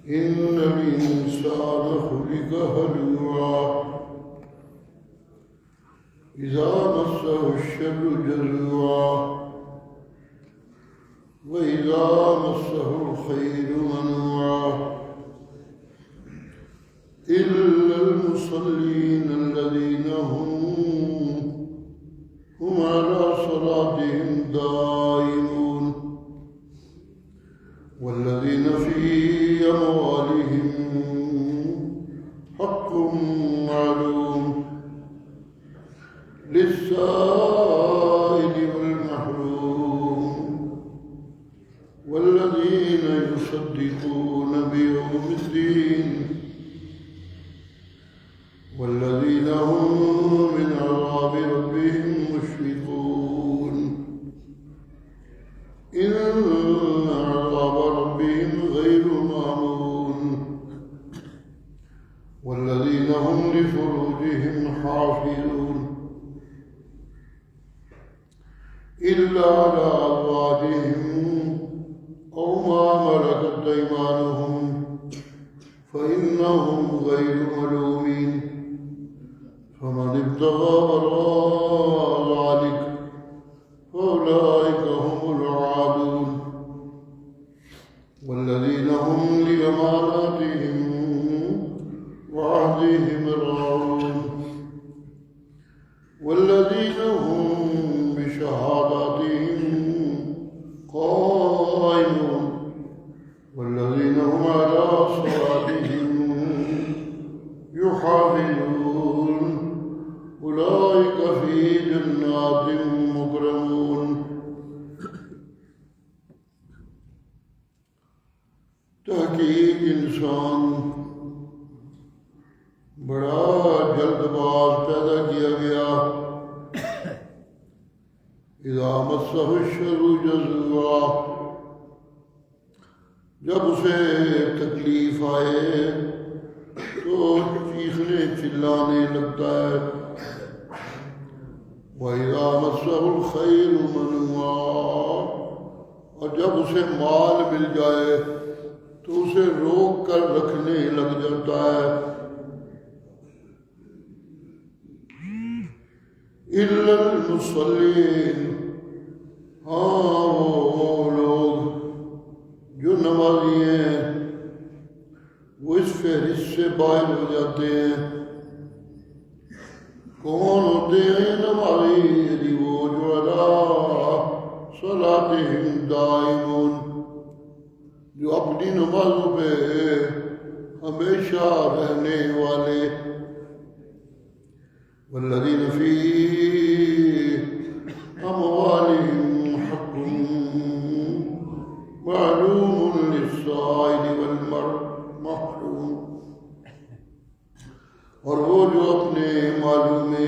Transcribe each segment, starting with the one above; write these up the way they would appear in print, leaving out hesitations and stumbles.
إن الإنسان خلق هلوعا إذا مسه الشر جزوعا وإذا مسه الخير منوعا إلا المصلين الذين هم على صلاتهم دائمون والذين في أموالهم حق معلوم للسائل والمحروم والذين يصدقون بيوم الدين والذين هم من عذاب ربهم مشفقون إن عذاب ربهم غير مأمون والذين هم لفروجهم حافظون إلا على أزواجهم أو ما ملكت أيمانهم فإنهم غير ملومين فمن ابتغى وراء ذلك فأولئك هم العادون والذين هم لأماناتهم وعهدهم راعون والذين هم بشهاداتهم قائمون والذين هم على صلاتهم يحافظون أولئك في جنات مكرمون تحقیق انسان بڑا جلد باز پیدا کیا گیا اذا مسہ الشر جزوعا جب اسے تکلیف آئے تو چیخنے چلانے لگتا ہے وَإِذَا مَسَّهُ الْخَيْرُ مَنُوعًا اور جب اسے مال مل جائے تو اسے روک کر رکھنے لگ جاتا ہے إِلَّا الْمُصَلِّينَ ہاں وہ لوگ جو نمازی ہیں وہ اس فہرست سے باہر ہو جاتے ہیں کون ہوتے ہیں نمازی وہ جو علی صلاتہم دائمون جو اپنی نمازوں پہ ہمیشہ رہنے والے والذین فی اموالہم حق معلوم للسائل والمحروم اور وہ جو اپنے مالوں میں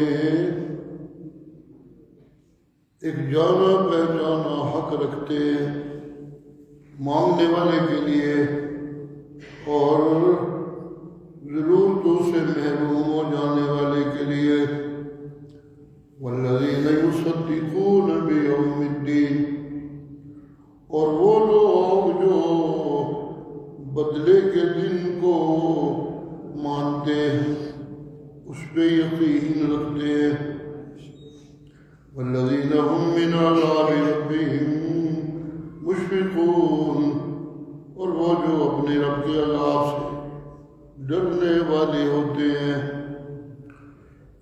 ایک جانا پہچانا حق رکھتے مانگنے والے کے لیے اور ضرورتوں سے محروم ہو جانے والے کے لیے والذین یصدقون بیوم الدین اور وہ لوگ جو بدلے کے دن کو مانتے ہیں اس پہ یقین رکھتے ہیں والذین هم من عذاب ربهم مشفقون اور وہ جو اپنے رب کے عذاب سے ڈرنے والے ہوتے ہیں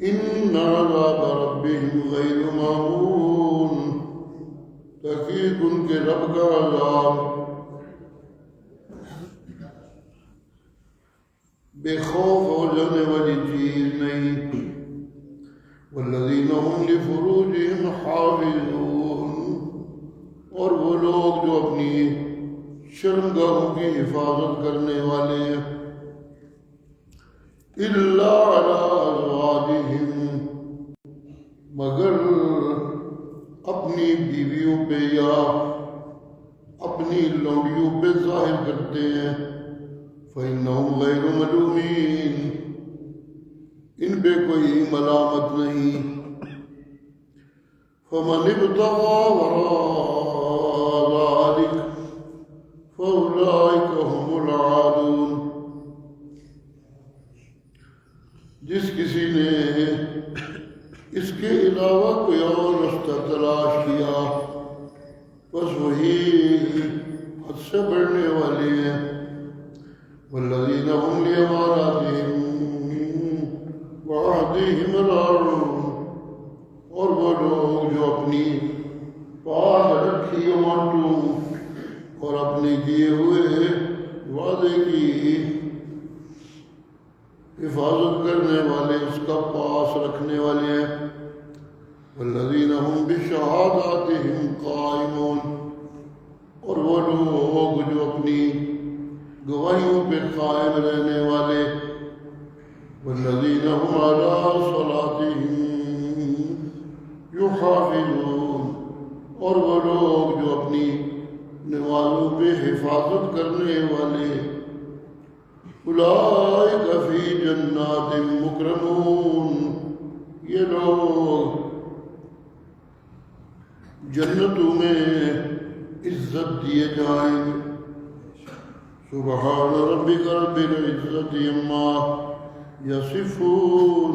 ان عذاب ربهم غیر مامون تحقیق ان کے رب کا عذاب بے خوف ہو جانے والی چیز نہیں والذین هم لفروجهم حافظون اور وہ لوگ جو اپنی شرمگاہوں کی حفاظت کرنے والے ہیں الا علی ازواجہم مگر اپنی بیویوں پہ یا اپنی لونڈیوں پہ ظاہر کرتے ہیں فإنهم غیر ملومین ان پہ کوئی ملامت نہیں فمن ابتغى وراء ذلك فأولئك هم العادون بس وہی حد سے بڑھنے والے ہیں. والذین هم لأماناتهم وعهدهم راعون، اور وہ لوگ جو اپنی پاس رکھی امانتوں اور اپنے کیے ہوئے وعدے کی حفاظت کرنے والے، اس کا پاس رکھنے والے ہیں. والذین هم بشہاداتهم قائمون، اور وہ لوگ جو اپنی گواہیوں پہ قائم رہنے والے. والذین هم علی صلاتهم یحافظون، اور وہ لوگ جو اپنی نمازوں پہ حفاظت کرنے والے. اولئک فی جنات مکرمون، یہ لوگ جنتوں میں عزت دیے جائیں گے. سبحان ربک رب العزت عما یصفون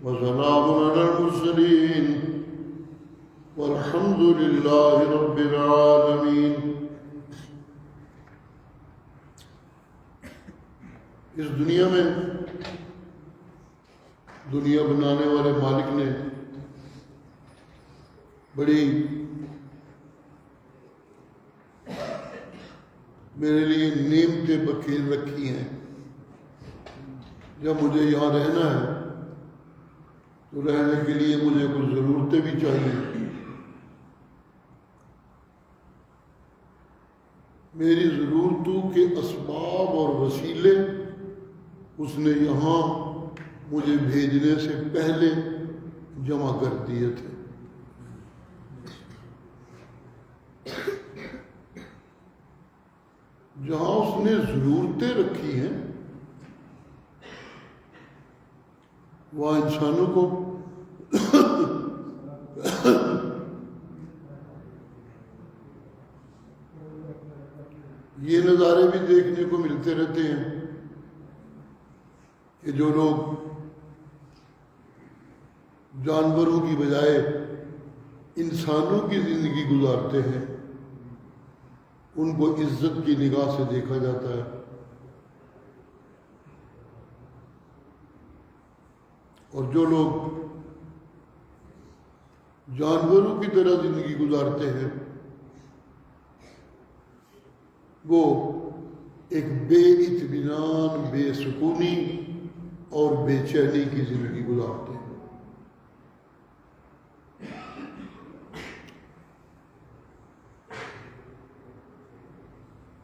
وسلام علی المرسلین والحمد للہ رب العالمین. اس دنیا میں دنیا بنانے والے مالک نے بڑی میرے لیے نعمتیں بکھیر رکھی ہیں. جب مجھے یہاں رہنا ہے تو رہنے کے لیے مجھے کچھ ضرورتیں بھی چاہیے. میری ضرورتوں کے اسباب اور وسیلے اس نے یہاں مجھے بھیجنے سے پہلے جمع کر دیے تھے. جہاں اس نے ضرورتیں رکھی ہیں وہاں انسانوں کو یہ نظارے بھی دیکھنے کو ملتے رہتے ہیں کہ جو لوگ جانوروں کی بجائے انسانوں کی زندگی گزارتے ہیں ان کو عزت کی نگاہ سے دیکھا جاتا ہے، اور جو لوگ جانوروں کی طرح زندگی گزارتے ہیں وہ ایک بے اطمینان، بے سکونی اور بے چینی کی زندگی گزارتے ہیں.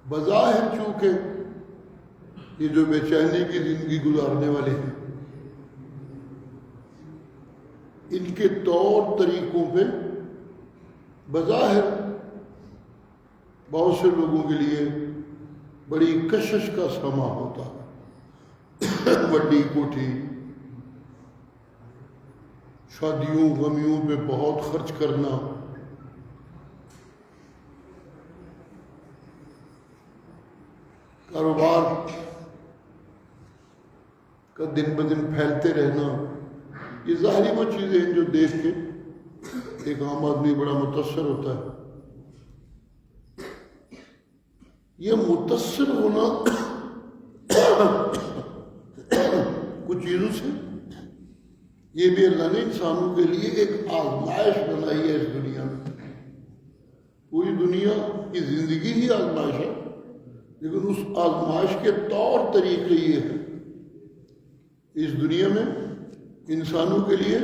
بظاہر چونکہ یہ جو بے چینی کی زندگی گزارنے والے ہیں ان کے طور طریقوں پہ بظاہر بہت سے لوگوں کے لیے بڑی کشش کا سما ہوتا ہے. بڑی کوٹھی، شادیوں غمیوں پہ بہت خرچ کرنا، کاروبار کا دن بدن پھیلتے رہنا، یہ ظاہری وہ چیزیں ہیں جو دیکھ کے ایک عام آدمی بڑا متاثر ہوتا ہے. یہ متاثر ہونا کچھ چیزوں سے، یہ بھی اللہ نے انسانوں کے لیے ایک آزمائش بنائی ہے. اس دنیا میں پوری دنیا کی زندگی ہی آزمائش ہے، لیکن اس آزمائش کے طور طریقے یہ ہیں. اس دنیا میں انسانوں کے لیے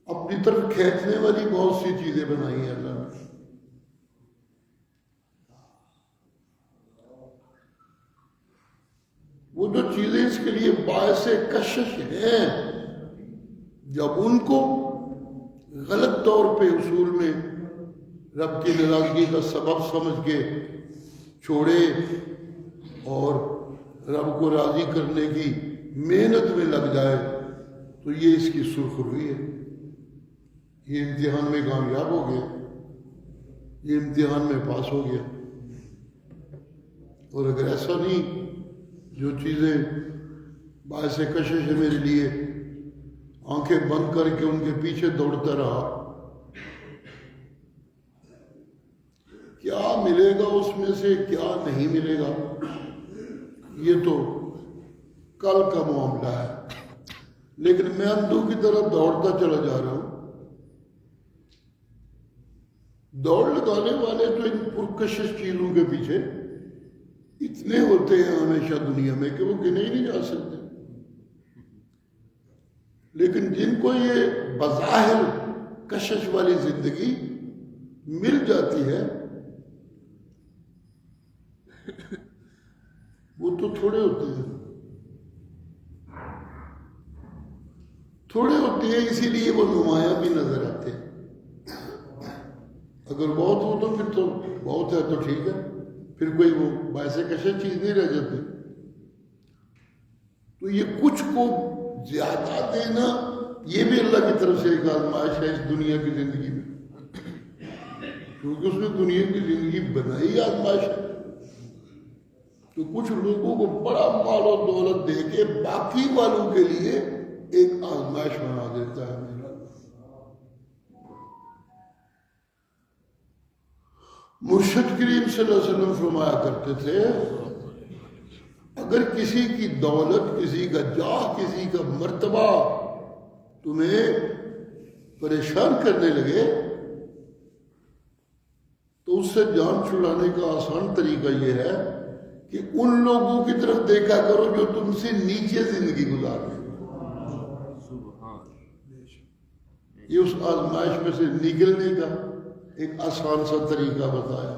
اپنی طرف کھینچنے والی بہت سی چیزیں بنائی ہیں اللہ نے. وہ جو چیزیں اس کے لیے باعث کشش ہیں، جب ان کو غلط طور پہ اصول میں رب کی ناراضگی کا سبب سمجھ کے چھوڑے اور رب کو راضی کرنے کی محنت میں لگ جائے تو یہ اس کی سرخ روئی ہے. یہ امتحان میں کامیاب ہو گیا، یہ امتحان میں پاس ہو گیا. اور اگر ایسا نہیں، جو چیزیں باعث کشش ہے میرے لیے، آنکھیں بند کر کے ان کے پیچھے دوڑتا رہا کیا ملے گا اس میں سے کیا نہیں ملے گا یہ تو کل کا معاملہ ہے، لیکن میں اندھو کی طرف دوڑتا چلا جا رہا ہوں۔ دوڑ لگانے والے تو ان پرکشش چیزوں کے پیچھے اتنے ہوتے ہیں ہمیشہ دنیا میں کہ وہ گنے ہی نہیں جا سکتے، لیکن جن کو یہ بظاہر کشش والی زندگی مل جاتی ہے وہ تو تھوڑے ہوتے ہیں، تھوڑے ہوتے ہیں، اسی لیے وہ نمایاں بھی نظر آتے ہیں۔ اگر بہت ہو تو پھر تو بہت ہے تو ٹھیک ہے، پھر کوئی وہ باعث کشش چیز نہیں رہ جاتی۔ تو یہ کچھ کو زیادہ دینا یہ بھی اللہ کی طرف سے ایک آزمائش ہے اس دنیا کی زندگی میں، کیونکہ اس نے دنیا کی زندگی بنائی آزمائش ہے۔ تو کچھ لوگوں کو بڑا مال و دولت دے کے باقی والوں کے لیے ایک آزمائش بنا دیتا ہے۔ مرشد کریم صلی اللہ علیہ وسلم فرمایا کرتے تھے اگر کسی کی دولت، کسی کا جاہ، کسی کا مرتبہ تمہیں پریشان کرنے لگے تو اس سے جان چھڑانے کا آسان طریقہ یہ ہے کہ ان لوگوں کی طرف دیکھا کرو جو تم سے نیچے زندگی گزار رہے ہیں۔ یہ اس آزمائش میں سے نکلنے کا ایک آسان سا طریقہ بتایا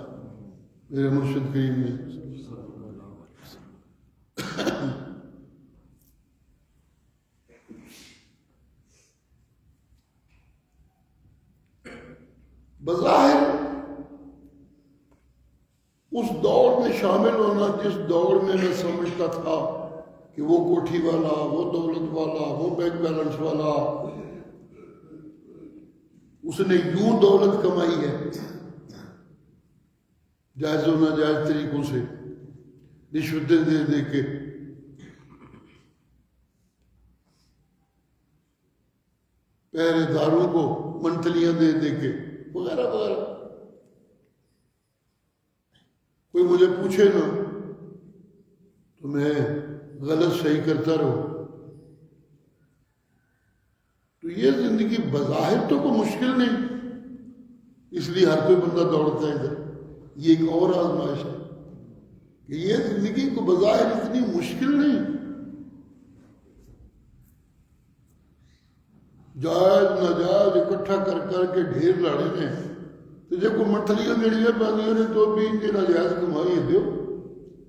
میرے مرشد کریم نے۔ بظاہر اس دوڑ میں شامل ہونا جس دوڑ میں میں سمجھتا تھا کہ وہ کوٹھی والا، وہ دولت والا، وہ بینک بیلنس والا، اس نے یوں دولت کمائی ہے جائز و ناجائز طریقوں سے، رشوتیں دے دے کے، پہرے داروں کو منتلیاں دے دے کے، وغیرہ وغیرہ۔ کوئی مجھے پوچھے نا تو میں غلط صحیح کرتا رہوں۔ تو یہ زندگی بظاہر تو کوئی مشکل نہیں، اس لیے ہر کوئی بندہ دوڑتا ہے ادھر۔ یہ ایک اور آزمائش ہے کہ یہ زندگی کو بظاہر اتنی مشکل نہیں، جائز ناجائز اکٹھا کر کر کے ڈھیر لاڑے نے، تو جب کوئی منتلیاں جڑیاں پاندیاں نے تو بھی ان کی ناجائز کمائی دیو۔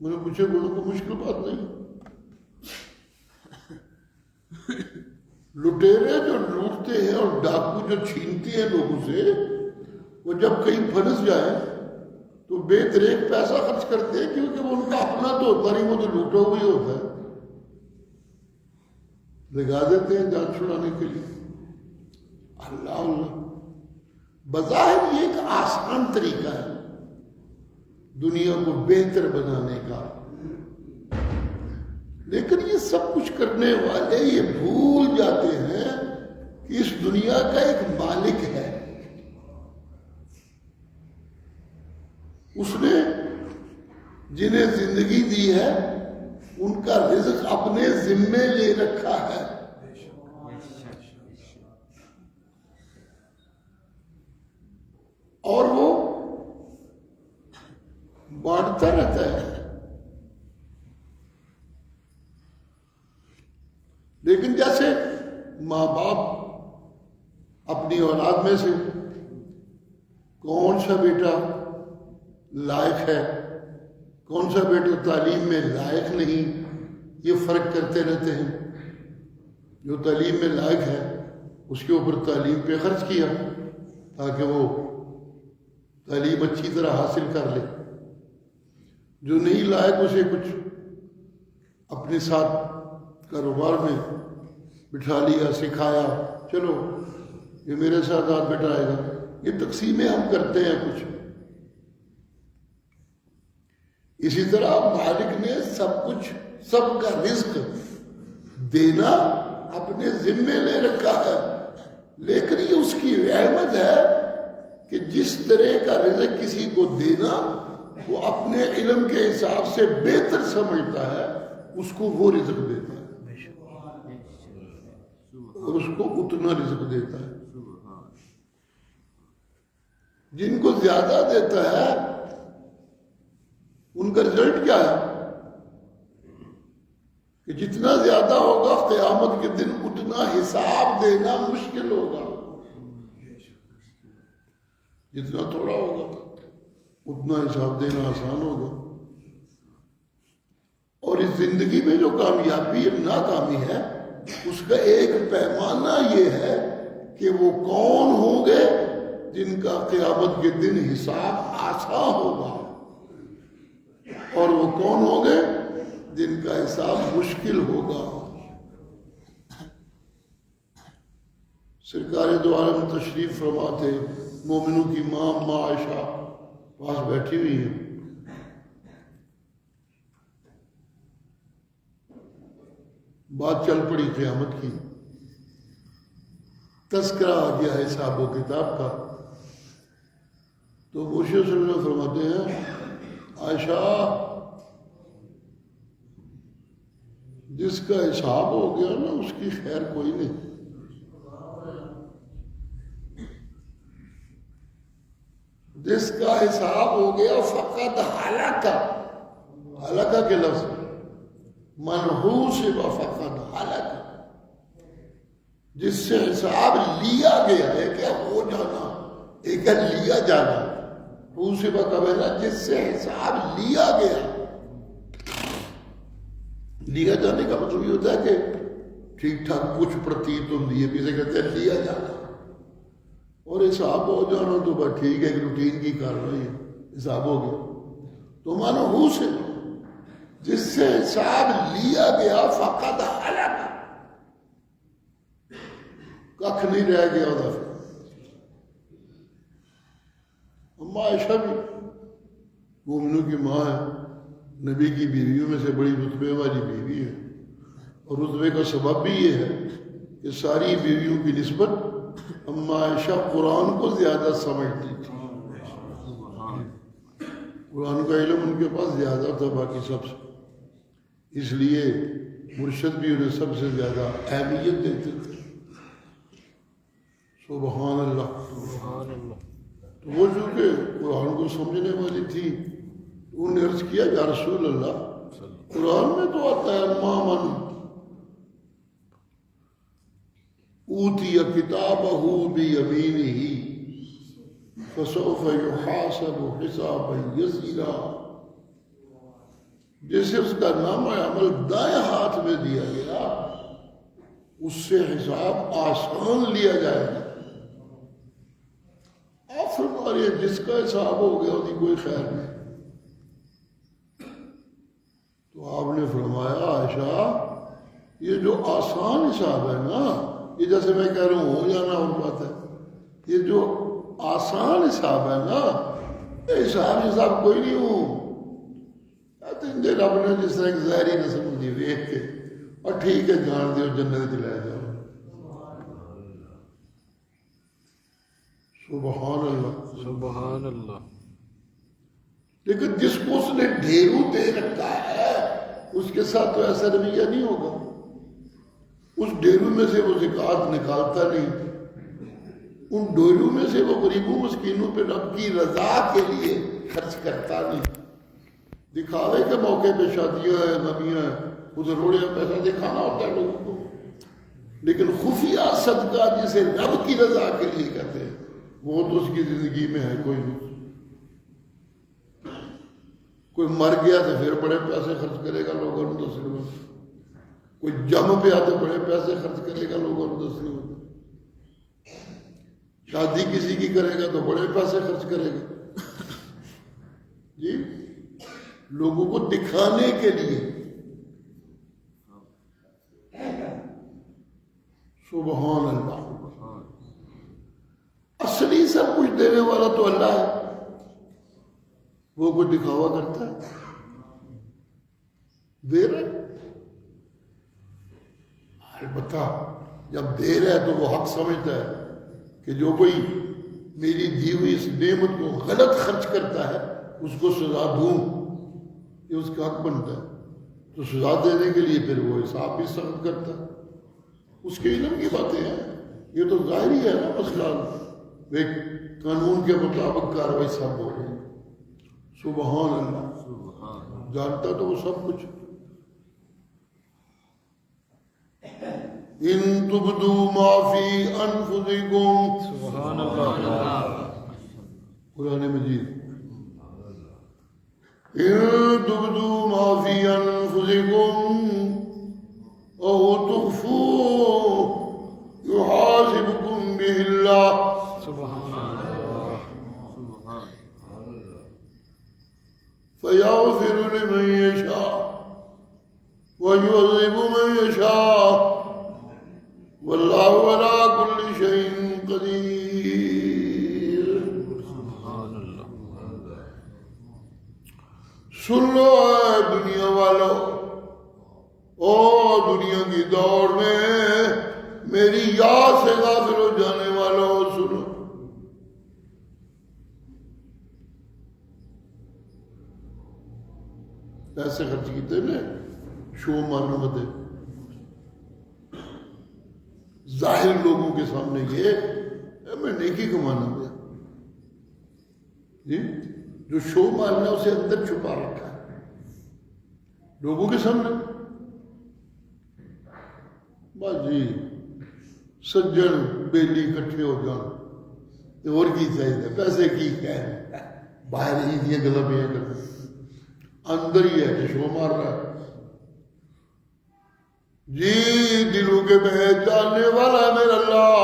میں نے پوچھے بولو کوئی مشکل بات نہیں۔ لٹیرے جو لوٹتے ہیں اور ڈاکو جو چھینتے ہیں لوگوں سے، وہ جب کہیں پھنس جائیں تو بے دریک پیسہ خرچ کرتے ہیں، کیونکہ وہ ان کا اپنا تو ہوتا نہیں، وہ تو لوٹا ہوا ہی ہوتا ہے، لگا دیتے ہیں جان چھڑانے کے لیے۔ اللہ اللہ، بظاہر یہ ایک آسان طریقہ ہے دنیا کو بہتر بنانے کا، لیکن یہ سب کچھ کرنے والے یہ بھول جاتے ہیں کہ اس دنیا کا ایک مالک ہے، اس نے جنہیں زندگی دی ہے ان کا رزق اپنے ذمے لے رکھا ہے، اور وہ بانٹتا رہتا ہے۔ لیکن جیسے ماں باپ اپنی اولاد میں سے کون سا بیٹا لائق ہے، کون سا بیٹا تعلیم میں لائق نہیں، یہ فرق کرتے رہتے ہیں۔ جو تعلیم میں لائق ہے اس کے اوپر تعلیم پہ خرچ کیا تاکہ وہ تعلیم اچھی طرح حاصل کر لے، جو نہیں لائق اسے کچھ اپنے ساتھ کاروبار میں بٹھا لیا، سکھایا، چلو یہ میرے ساتھ ہاتھ بٹھائے گا۔ یہ تقسیمیں ہم کرتے ہیں کچھ۔ اسی طرح مالک نے سب کچھ، سب کا رزق دینا اپنے ذمے لے رکھا ہے، لیکن یہ اس کی رحمت ہے کہ جس طرح کا رزق کسی کو دینا وہ اپنے علم کے حساب سے بہتر سمجھتا ہے، اس کو وہ رزق دیتا ہے اور اس کو اتنا رزق دیتا ہے۔ جن کو زیادہ دیتا ہے ان کا رزلٹ کیا ہے کہ جتنا زیادہ ہوگا قیامت کے دن اتنا حساب دینا مشکل ہوگا، جتنا تھوڑا ہوگا اتنا حساب دینا آسان ہوگا۔ اور اس زندگی میں جو کامیابی اور ناکامی ہے اس کا ایک پیمانہ یہ ہے کہ وہ کون ہوں گے جن کا قیامت کے دن حساب آسان ہوگا، اور وہ کون ہوں گے جن کا حساب مشکل ہوگا۔ سرکار دو عالم تشریف فرما تھے، مومنوں کی ماں عائشہ پاس بیٹھی ہوئی ہے۔ بات چل پڑی قیامت کی، تذکرہ آ گیا حساب و کتاب کا، تو مرشد صلی اللہ علیہ وسلم فرماتے ہیں عائشہ جس کا حساب ہو گیا نا اس کی خیر کوئی نہیں، جس کا حساب ہو گیا فقط ہلاکہ کے لفظ منحوس و فقط ہلاکہ، جس سے حساب لیا گیا ہے، کیا ہو جانا ایک ہے لیا جانا، حوصبہ کا معنی جس سے حساب لیا گیا۔ لیا جانے کا مطلب یہ ہوتا ہے کہ ٹھیک ٹھاک کچھ پرتیت ہوتی ہے، اسے کہتے ہیں لیا جانا، اور حساب ہو جانا تو بس ٹھیک ہے، روٹین کی کاروائی ہے، حساب ہو گیا۔ تو مانو ہو سے جس سے حساب لیا گیا فقط ہلاک، ککھ نہیں رہ گیا ادھر۔ اما عائشہ بھی مومنوں کی ماں ہے، نبی کی بیویوں میں سے بڑی رتبے والی بیوی ہے، اور رتبے کا سبب بھی یہ ہے کہ ساری بیویوں کی نسبت اما عائشہ قرآن کو زیادہ سمجھتی تھی، قرآن کا علم ان کے پاس زیادہ تھا باقی سب سے، اس لیے مرشد بھی انہیں سب سے زیادہ اہمیت دیتے تھے۔ سبحان اللہ، سبحان اللہ۔ تو وہ جو کہ قرآن کو سمجھنے والی تھی، انہوں نے عرض کیا یا رسول اللہ قرآن میں تو آتا ہے مامن اوتی کتابہ بیمینہ فسوف یحاسب حسابا یسیرا، جیسے اس کا نامہ عمل دائیں ہاتھ میں دیا گیا اس سے حساب آسان لیا جائے گا۔ آپ فرما رہے ہیں جس کا حساب ہو گیا اس کی کوئی خیر نہیں۔ تو آپ نے فرمایا عائشہ یہ جو آسان حساب ہے نا، یہ جیسے میں کہہ رہا ہوں ہو جانا اور بات ہے، یہ جو آسان حساب ہے نا، یہ حساب کوئی نہیں ہوں رب نے جس طرح ایک ظاہری نسل دی ویخ کے اور ٹھیک ہے جان دے اور جنت لے جاؤ۔ سبحان اللہ، سبحان اللہ۔ لیکن جس کو اس نے ڈھیرو دے رکھا ہے اس کے ساتھ تو ایسا رویہ نہیں ہوگا، اس ڈھیرو میں سے وہ زکوٰۃ نکالتا نہیں، ان ڈھیرو میں سے وہ غریبوں مسکینوں پہ رب کی رضا کے لیے خرچ کرتا نہیں۔ دکھاوے کے موقع پہ شادیاں ہیں، نبیاں ہیں، اسے روڑے پیسہ دکھانا ہوتا ہے لوگوں کو، لیکن خفیہ صدقہ جسے رب کی رضا کے لیے کہتے ہیں وہ تو اس کی زندگی میں ہے کوئی نہیں۔ کوئی مر گیا تو پھر بڑے پیسے خرچ کرے گا لوگوں نے دسنے میں، کوئی جم پہ آتے بڑے پیسے خرچ کرے گا لوگوں نے دسنے میں، شادی کسی کی کرے گا تو بڑے پیسے خرچ کرے گا، جی لوگوں کو دکھانے کے لیے۔ سبحان اللہ، اصلی سب کچھ دینے والا تو اللہ ہے، وہ کوئی دکھاوا کرتا ہے دے رہا، البتہ جب دے رہا ہے تو وہ حق سمجھتا ہے کہ جو کوئی میری دی ہوئی اس نعمت کو غلط خرچ کرتا ہے اس کو سزا دوں، یہ اس کا حق بنتا ہے، تو سزا دینے کے لیے پھر وہ حساب بھی سخت کرتا ہے۔ اس کے علم کی باتیں ہیں، یہ تو ظاہری ہے نا مسئلہ، ایک قانون کے مطابق کاروائی سب ہو رہی ہے۔ سبحان اللہ، جانتا تو وہ سب کچھ۔ ان تبدوا ما فی انفسکم، سبحان اللہ، قرآن مجید، ان تبدوا ما فی انفسکم او تخفوه یحاسبکم بہ اللہ، فیغفر لمن یشاء ویعذب من یشاء واللہ علی کل شیء قدیر۔ سن لو اے دنیا والو، او دنیا کی دوڑ میں میری یاد سے غافل ہو جانے والوں، سنو، پیسے خرچ کیتے نے شو مارنے مدے، ظاہر لوگوں کے سامنے یہ میں نیکی کمانا گیا جی، جو شو مارنا اسے اندر چھپا رکھا ہے لوگوں کے سامنے۔ بس جی سجن بیلی کٹھے ہو جان اور کی چاہیے، پیسے کی کہہ باہر ہی دیا گلا پہ کرتے، اندر ہی ہے کہ شو مار رہا ہے جی۔ دلوں کے بہت جاننے والا ہے میرا اللہ،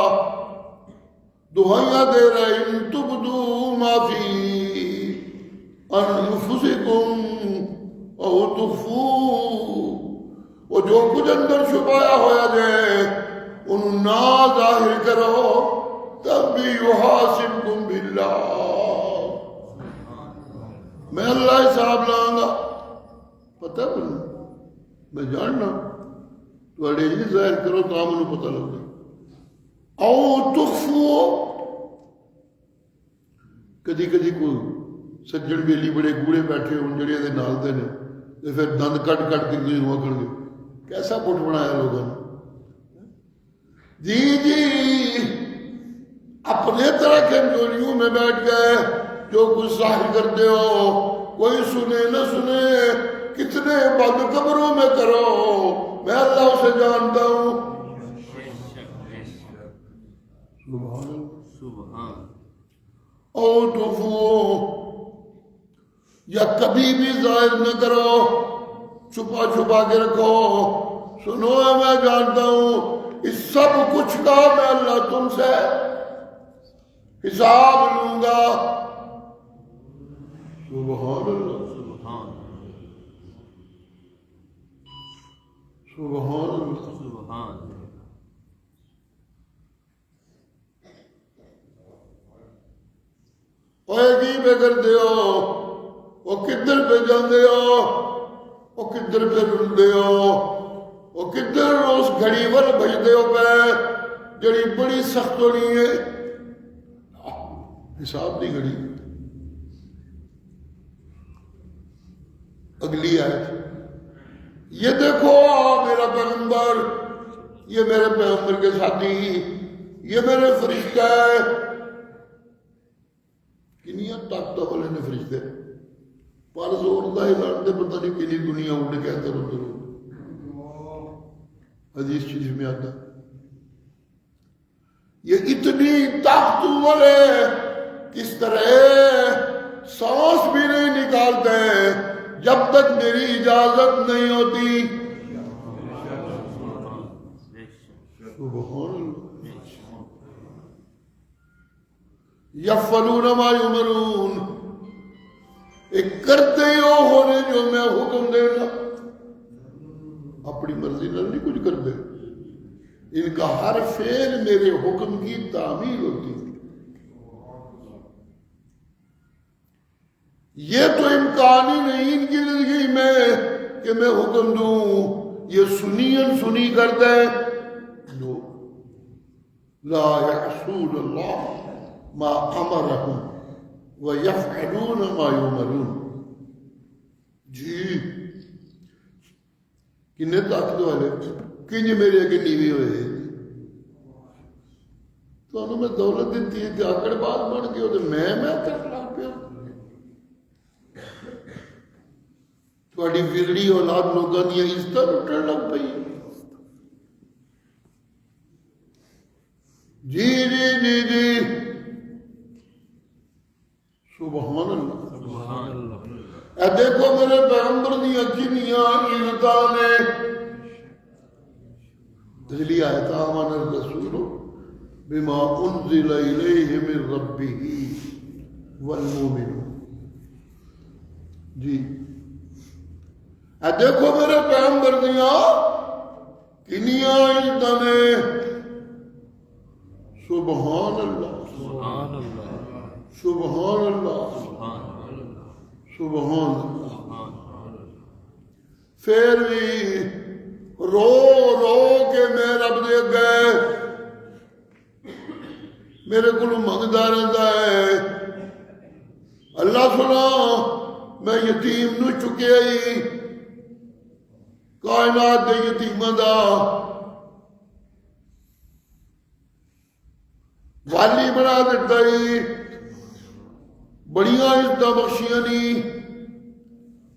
دعائیاں دے رہے، ان تبدوا ما فی انفسکم او تخفوه، وہ جو کچھ اندر چھپایا ہوا جائے انہوں نہ ظاہر کرو، تب بھی یحاسبکم باللہ، میں اللہ حساب لاؤں گا۔ پتہ بنا میں جاننا تھوڑے ہی ظاہر کرو تو مجھے پتہ لگ گا۔ او تخفو، کدی کدی کوئی سجن بیلی بڑے گوڑے بیٹھے ہوں جڑے دے نال دے نے تے پھر دند کٹ کٹ کے تسی ہوا کر گے، کیسا پٹ بنایا لوگوں نے جی جی، اپنے طرح کے جولیوں میں بیٹھ گئے، جو کچھ ظاہر کرتے ہو کوئی سنے نہ سنے، کتنے بد قبروں میں کرو، میں اللہ اسے جانتا ہوں۔ سبحان او تخفو، یا کبھی بھی ظاہر نہ کرو، چھپا چھپا کے رکھو، سنو میں جانتا ہوں اس سب کچھ کا میں اللہ تم سے حساب لوں گا۔ سبحان اللہ، سبحان اللہ، سبحان اوے کی پہ کرتے ہو، وہ کدھر پہ جاندے ہو، وہ کدھر پہ رلدے ہو، وہ کدھر اس گھڑی ول بجدے ہو پہ جڑی بڑی سخت ہونی ہے، حساب دی گھڑی۔ اگلی آیت، یہ دیکھو میرا پیغمبر، یہ میرے پیغمبر کے ساتھی، یہ میرے فرشتہ ہے، کنیاں طاقتوں والے نے فرشتے، پر زور دا اعلان دے پتہ نہیں کنی دنیا اڑ کے ادھر ادھر حدیث چیز میں آتا، یہ اتنی طاقتوں والے کس طرح سانس بھی نہیں نکالتے جب تک میری اجازت نہیں ہوتی۔ سبحان اللہ، یفعلون ما یؤمرون، ایک کرتے ہو ہونے جو میں حکم دینا، اپنی مرضی نہ نہیں کچھ کرتے، ان کا ہر فعل میرے حکم کی تعمیل ہوتی ہے۔ یہ تو امکان ہی نہیں ان کی زندگی میں کہ میں حکم دوں، یہ سنی کرتے ہیں، لا یعصون اللہ ما امرهم ويفعلون ما يؤمرون. جی کنے طاقت والے کنج میرے اگے نیوی ہوئے تو میں دولت دیتی ہے کہ آکڑ بات بن گئے تو میں کر لا پیا. تھوڑی بگڑی اولاد لوگوں دیا عزت لٹن لگ پئی. جی جی جی جی سبحان اللہ. سبحان اللہ. اے دیکھو میرے پیغمبر دیا کنیاں عزتاں نے. پچھلی آیت آمن الرسول بما انزل الیہ من ربہ والمؤمنون. جی اے دیکھو میرے پیغمبر دیا کنیاں عزتاں نے. سبحان اللہ. سبحان اللہ. سبحان اللہ. سبحان اللہ. پھر بھی رو رو کے میں رب دے گئے میرے کو منگتا رہتا ہے. اللہ سنا میں یتیم نو چکیا ہی کائنات دے یتیماں دا والی بنا دیتا ہی. بڑیاں عزتاں بخشیاں نہیں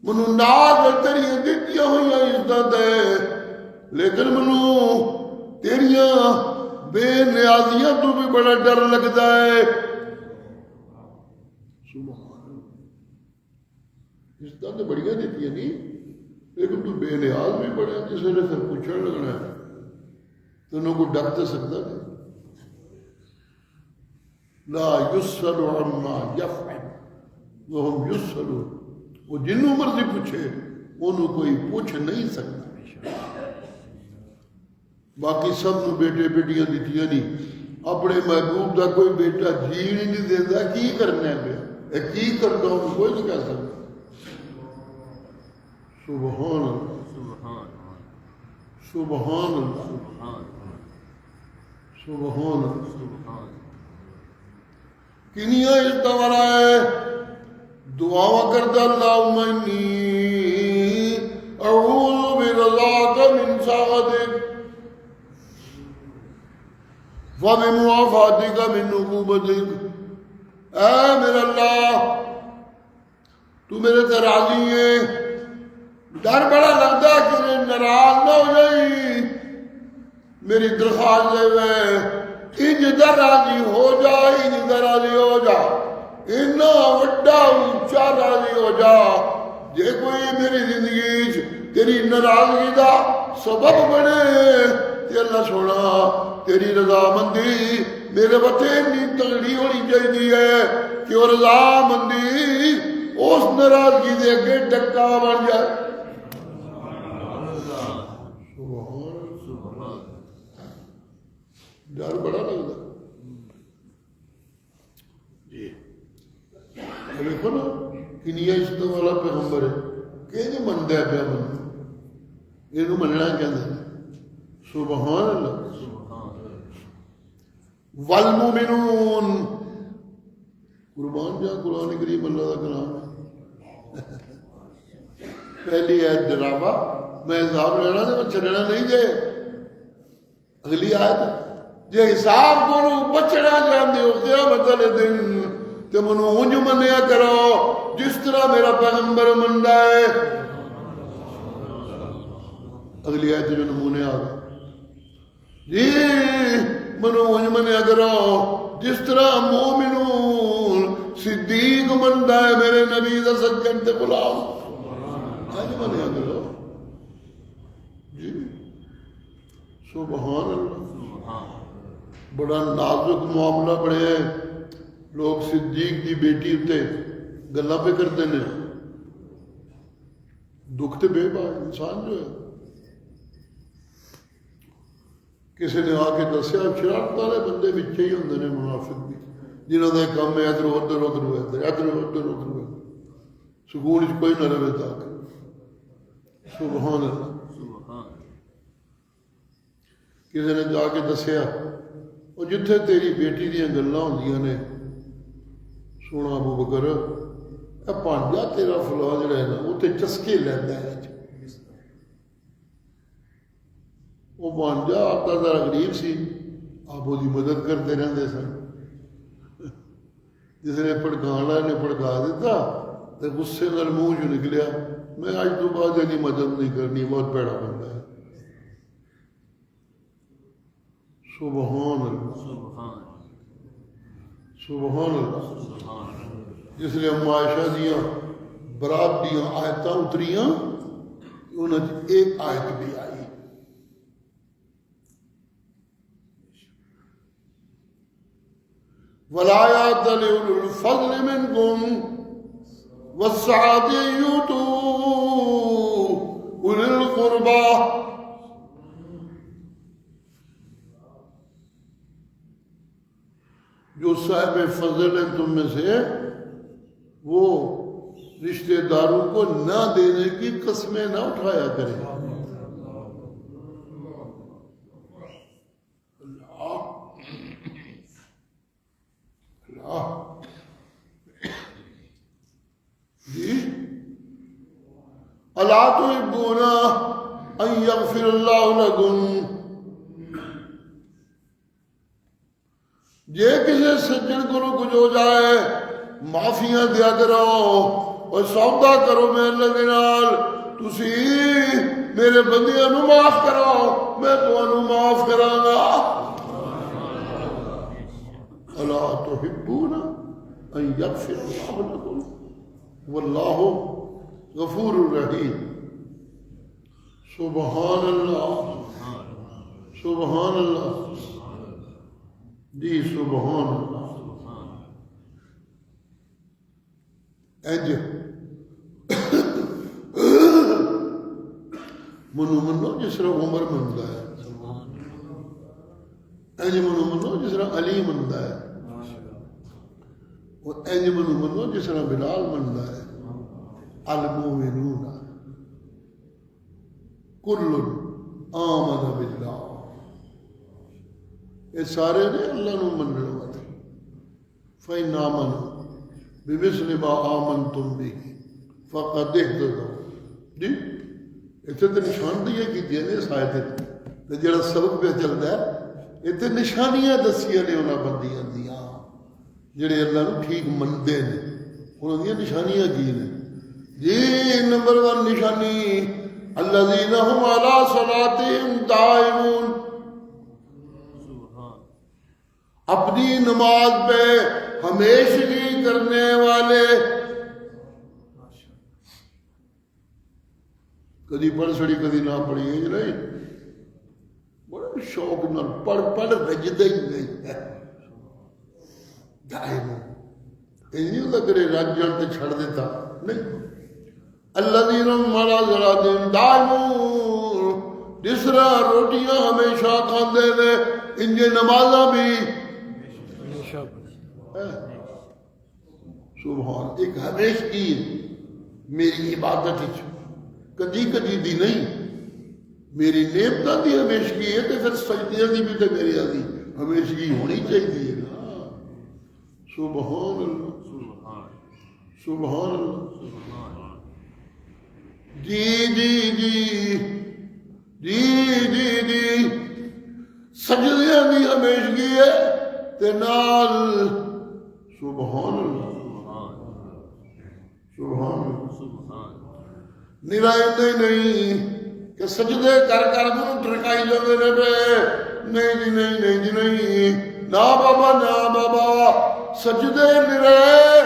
منو ناز تیریاں دتیاں ہوئی عزتاں دے لیکن منو تیریاں بے نیازیاں تو بھی بڑا ڈر لگتا ہے. عزتاں تو بڑیاں دتیاں نہیں لیکن تو بے نیاز بھی بڑا کسی نے پھر پوچھنے لگنا ہے تینوں کو ڈر تو سکتا نہیں. لا یسأل عما یفعل وہم یسألون. وہ جنوں مرضی پوچھے انہوں کوئی پوچھ نہیں سکتا. باقی سب نو بیٹے بیٹیاں دیتیاں نہیں. اپنے محبوب دا کوئی بیٹا جین ہی نہیں دیتا کی کرنا ہے کی کرتا ہوں کوئی نہیں کہہ سکتا. سبحان اللہ. سبحان اللہ. سبحان اللہ. کنیاں عزت والا ہے. دعا کرتا اللہم انی اعوذ برضاک من سخطک وبمعافاتک من عقوبتک. اے میرا اللہ تو میرے تے راضی ہے. ڈر بڑا لگتا کہ ناراض نہ ہو جائی میری درخواست دے میں انج در راضی ہو جا. انج در راضی ہو جا. اتنا وڈا اونچا راضی ہو جا جے کوئی میری زندگی تیری ناراضگی دا سبب بنے تے اللہ سونا تیری رضامندی میرے بچے اتنی تگڑی ہونی چاہیے کہ وہ رضامندی اس ناراضگی دے کے ڈکا بن جائے. ڈر بڑا لگتا جی. دیکھو نا کنیا عزت والا پیغمبر ہے کہ منتا پیا من یہ مننا چاہتا. سبحان اللہ. والمؤمنون. قربان جا قرآن کریم اللہ کا کلام ہے. پہلی ہے ڈراوا میں حساب لینا تو میں چھڑنا نہیں جائے. اگلی آیت جے حساب کو بچنا چاہتے ہو قیامت والے دن تو منو اونج منیا کرو جس طرح میرا پیغمبر مندا ہے. اگلی آیت جو نمونے آ گئے جی منو اونج منیا کرو جس طرح مومنون صدیق مندا ہے میرے نبی دا سجن تے غلام. اونج منیا کرو جی. سبحان اللہ. بڑا نازک معاملہ بڑے لوگ صدیق دی بیٹی اتنے گلا پہ کرتے ہیں. دکھ تو بے بات انسان جو ہے. کسی نے آ کے دسیا شرارت والے بندے بچے ہی ہوتے ہیں منافق بھی جنہوں کا کام ہے ادھر ادھر ادھر ادھر ادھر ادھر ادھر سکون کوئی نہ رہے تک. سبحان اللہ. کسی نے جا کے دسیا وہ جتھے تیری بیٹی دیا گلاں ہوندیاں نے سونا ابو بکر پانجا تیرا فلاں جڑا ہے نا وہ تے چسکے لینا ہے وہ پانجا آپ کا ذرا غریب سی آپ وہ مدد کرتے رہتے سن جس نے پڑکان والے نے پڑکا دیتا تو غصے نال منہ چ نکلیا میں اج تو بعد یہ مدد نہیں کرنی بہت پیڑا بندہ ہے سبحان اللہ سبحان اللہ جس لیے ام عائشہ دیاں برات دیاں آیتاں اتریاں انہاں ایک آیت بھی آئی وَلَا يَأْتَلِ أُولُو الْفَضْلِ مِنْكُمْ وَالسَّعَةِ يُؤْتُوا أُولِي الْقُرْبَى جو صاحب فضل ہیں تم میں سے وہ رشتہ داروں کو نہ دینے کی قسمیں نہ اٹھایا کریں جی الا تحبون ان یغفر اللہ لکم جے کسی سجن کو کچھ ہو جائے معافیاں دیا کرو اور سودا کرو میں اللہ دے نال تسی میرے بندیاں نو معاف کرو میں تانوں معاف کراں گا الا تحبون ان یغفر اللہ لکم واللہ غفور الرحیم سبحان اللہ سبحان اللہ جی سبحان اللہ اج منو جس طرح عمر منتا ہے اج منو جس طرح علی منتا ہے اور اج منو جس طرح بلال منتا ہے المؤمنون کل آمن باللہ یہ سارے نے اللہ نو مننے والے فَإِنْ آمَنُوا بِمِثْلِ مَا آمَنْتُمْ بِهِ فَقَدْ اهْتَدَوْا جی اتنے تو نشاندہیاں کیتیاں نے اس آیت تے جڑا سبق پہ چلتا ہے اتنے نشانیاں دسیاں نے انہاں بندیاں دیاں جڑے اللہ نو ٹھیک منتے ہیں انہاں دیاں نشانیاں کی نے جی نمبر 1 نشانی الذین هم علی صلاتہم دائمون اپنی نماز پہ ہمیشگی کرنے والے کدی پڑھ سڑی کدی نہ پڑھی ہے نہیں بڑے شوق نال پڑھ رجدے ہی نہیں ہے دائمون یہ نہیں ہوتا کرے رج جان تے چھڑ دیتا نہیں الذین هم علی صلاتہم دائمون جس طرح روٹیاں ہمیشہ کھاندے نے انجے نمازاں بھی سبحان ایک ہمیشگی میری عبادت کدی کدی دی نہیں میری نعمتاں دی ہمیشگی ہے تے پھر سجدیاں دی بھی تے میری آدھی ہمیشگی ہونی چاہیے نا سبحان اللہ سبحان اللہ جی جی جی جی جی جی سجدیاں دی ہمیشگی ہے تے نال سبحان اللہ سبحان اللہ نرائے نہیں کہ سجدے کر کر منہ ٹرکائی جاندے نے پہ نہیں جی نہیں نہیں جی نہیں نا بابا سجدے نرائے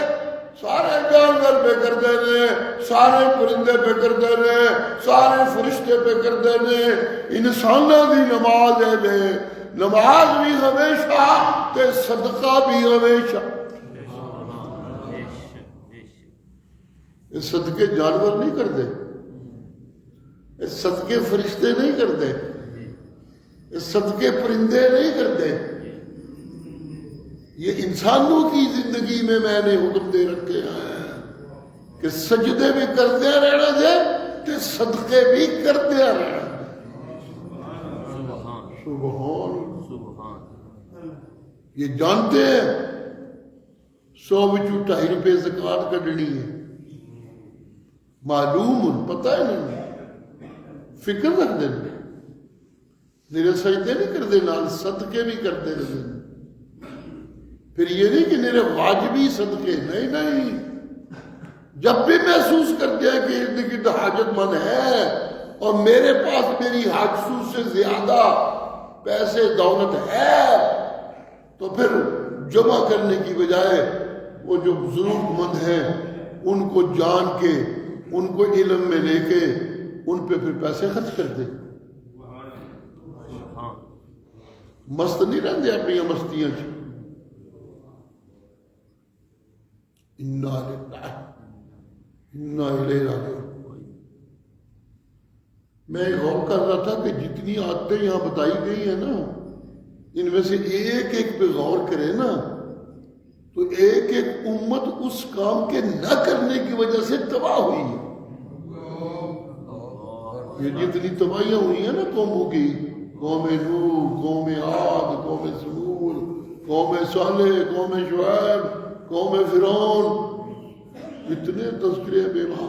سارے جانور پہ کرتے نے سارے پرندے پہ کرتے نے سارے فرشتے پہ کرتے نے انسانوں دی نماز ہے نماز بھی ہمیشہ تے صدقہ بھی ہمیشہ یہ صدقے جانور نہیں کرتے یہ صدقے فرشتے نہیں کرتے یہ صدقے پرندے نہیں کرتے یہ انسانوں کی زندگی میں نے حکم دے رکھے ہیں کہ سجدے بھی کرتے رہنا دے تے صدقے بھی کرتے رہنا سبحان یہ جانتے ہیں 100 وچوں 2.5 روپے زکات کڈنی ہے، معلوم پتہ ہے نہیں، فکر رکھتے ہیں، میرے سجدے نہیں کرتے، نال صدقے بھی کرتے رہتے ہیں۔ پھر یہ نہیں کہ میرے واجبی صدقے، نہیں، جب بھی محسوس کرتے ہیں کہ ارد گرد حاجت مند ہے اور میرے پاس میری حاجت سے زیادہ پیسے دولت ہے، تو پھر جمع کرنے کی بجائے وہ جو ضرورت مند ہیں ان کو جان کے، ان کو علم میں لے کے ان پہ پھر پیسے خرچ کر دے۔ مست نہیں رہتے اپنی مستیاں چ۔ انا للہ انا الیہ راجعون۔ میں غور کر رہا تھا کہ جتنی عادتیں یہاں بتائی گئی ہیں نا، ان میں سے ایک ایک پہ غور کرے نا تو ایک ایک امت اس کام کے نہ کرنے کی وجہ سے تباہ ہوئی ہے۔ یہ جتنی تباہیاں ہوئی ہیں نا قوموں کی، قوم نوح، قوم عاد، قوم ثمود، قوم صالح، قوم شعیب، قوم فرعون، اتنے تذکرے بے ماں،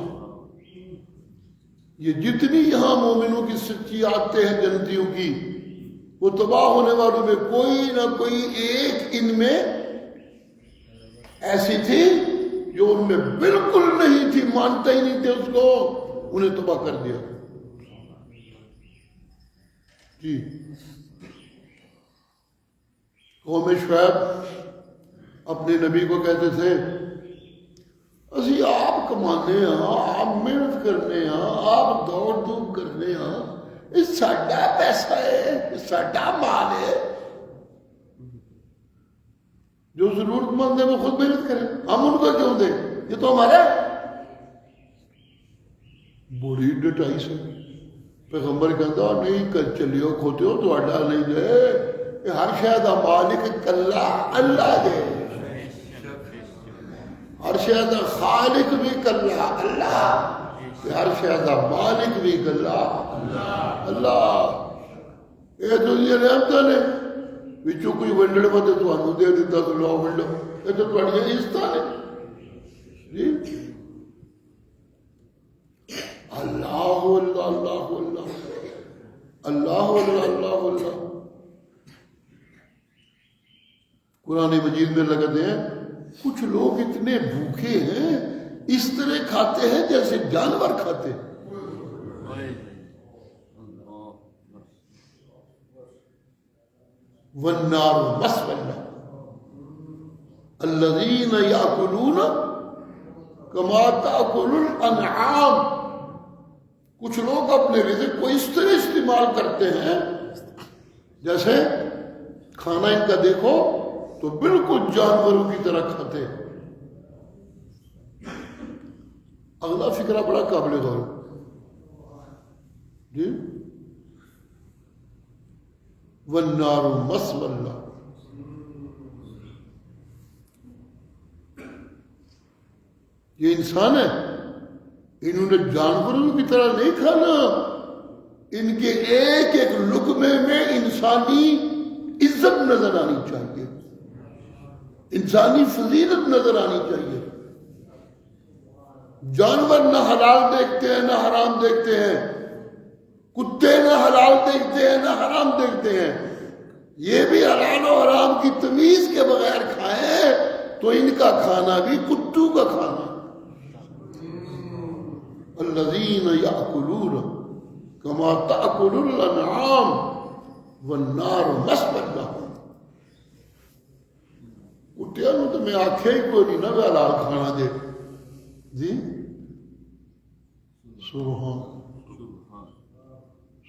یہ جتنی یہاں مومنوں کی سچی عادتیں ہیں جنتیوں کی، وہ تباہ ہونے والوں میں کوئی نہ کوئی ایک ان میں ایسی تھی جو ان میں بالکل نہیں تھی، مانتا ہی نہیں تھے اس کو، انہیں تباہ کر دیا۔ جی قوم شعیب اپنے نبی کو کہتے تھے، اسی آپ کمانے ہاں، آپ محنت کرنے ہاں، آپ دوڑ دھوپ کرنے ہاں، یہ ساڈا پیسہ ہے، یہ ساڈا مال ہے، جو ضرورت مند ہے وہ خود محنت کریں، ہم ان کو کیوں دیں، یہ تو ہمارا ہے۔ بڑی ڈٹائی سے پیغمبر کہتا نہیں کر چلیو کھوتیو تو اڈا نہیں دے، یہ ہر شاید مالک کلا اللہ دے، ہر شاید خالق بھی کلا اللہ، ہر شاید مالک بھی کلا اللہ۔ یہ دنیا رحمتہ نے بچوں کوئی ونڈڑ مدد تو انہوں دے دیتا تو لو ونڈو، یہ تو بڑھیا عزتہ نے۔ جی اللہ اللہ اللہ اللہ اللہ اللہ اللہ اللہ۔ قرآن مجید میں لگتے ہیں کچھ لوگ اتنے بھوکے ہیں اس طرح کھاتے ہیں جیسے جانور کھاتے ہیں۔ والنار مثوى الذين يأكلون كما تأكل الأنعام۔ کچھ لوگ اپنے رزق کو اس طرح استعمال کرتے ہیں جیسے کھانا ان کا دیکھو تو بالکل جانوروں کی طرح کھاتے ہیں۔ اگلا فکرہ بڑا قابل غور جی، والنار مثوى اللہ۔ یہ انسان ہے، انہوں نے جانوروں کی طرح نہیں کھانا، ان کے ایک ایک لقمے میں انسانی عزت نظر آنی چاہیے، انسانی فضیلت نظر آنی چاہیے۔ جانور نہ حلال دیکھتے ہیں نہ حرام دیکھتے ہیں، کتے نہ حلال دیکھتے ہیں نہ حرام دیکھتے ہیں، یہ بھی حلال و حرام کی تمیز کے بغیر کھائیں تو ان کا کھانا بھی کتوں کا کھانا۔ الذین یأکلون کما تأکل الانعام والنار مثوى لهم۔ کتیاں نوں تو میں آکھیا ہی کوئی نہیں نہ حلال کھانا دے جی۔ سبحان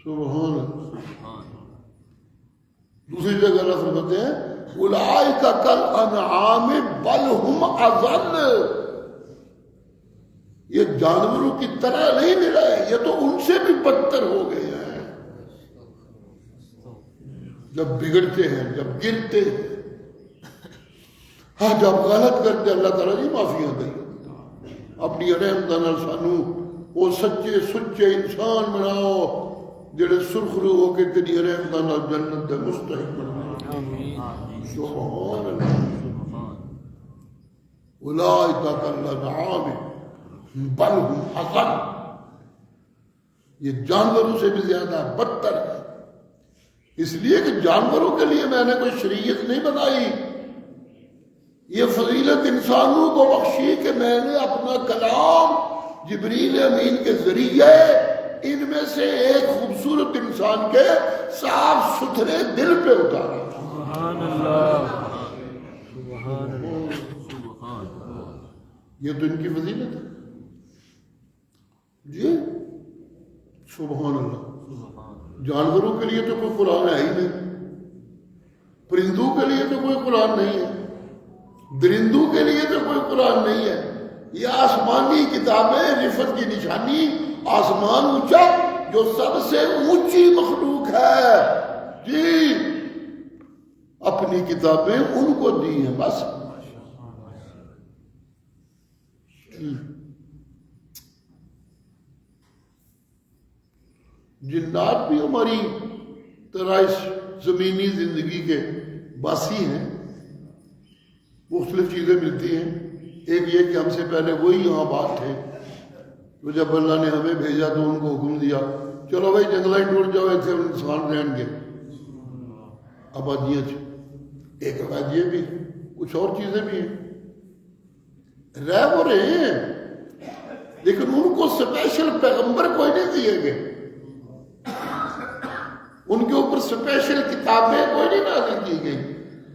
سبحان۔ دوسری جگہ اللہ فرماتے ہیں اولئک کالانعام بل هم اضل۔ یہ جانوروں کی طرح نہیں ملائے، یہ تو ان سے بھی بدتر ہو گئے ہیں۔ جب بگڑتے ہیں، جب گرتے ہیں، ہاں جب غلط کرتے اللہ تعالیٰ نہیں معافیاں دے، اپنی رحمت نال سانو وہ سچے سچے انسان بناؤ جڑے سرخرو ہو کے تیری رحمت نال جنت دے مستحق بناؤ۔ سبحان اللہ۔ اولئک کالانعام بل هم اضل، یہ جانوروں سے بھی زیادہ بدتر ہے، اس لیے کہ جانوروں کے لیے میں نے کوئی شریعت نہیں بنائی، یہ فضیلت انسانوں کو بخشی کہ میں نے اپنا کلام جبریل امین کے ذریعے ان میں سے ایک خوبصورت انسان کے صاف ستھرے دل پہ اتارا۔ سبحان اللہ، سبحان اللہ، سبحان اللہ۔ یہ تو ان کی فضیلت ہے جی، سبحان اللہ۔ جانوروں کے لیے تو کوئی قرآن ہے ہی نہیں، پرندوں کے لیے تو کوئی قرآن نہیں ہے، درندوں کے لیے تو کوئی قرآن نہیں ہے۔ یہ آسمانی کتابیں رفت کی نشانی، آسمان اونچا جو سب سے اونچی مخلوق ہے جی، اپنی کتابیں ان کو دی ہیں بس۔ جنات بھی ہماری طرح اس زمینی زندگی کے باسی ہیں، مختلف چیزیں ملتی ہیں۔ ایک یہ کہ ہم سے پہلے وہی یہاں بات تھے، تو جب اللہ نے ہمیں بھیجا تو ان کو حکم دیا چلو بھائی جنگلیں ٹوٹ جاؤ، ایسے انسان رہیں گے آبادیاں۔ ایک آباد یہ بھی، کچھ اور چیزیں بھی ہیں، رہ وہ رہے ہیں، لیکن ان کو اسپیشل پیغمبر کوئی نہیں دیے گئے، ان کے اوپر اسپیشل کتابیں کوئی نہیں نازل کی گئی۔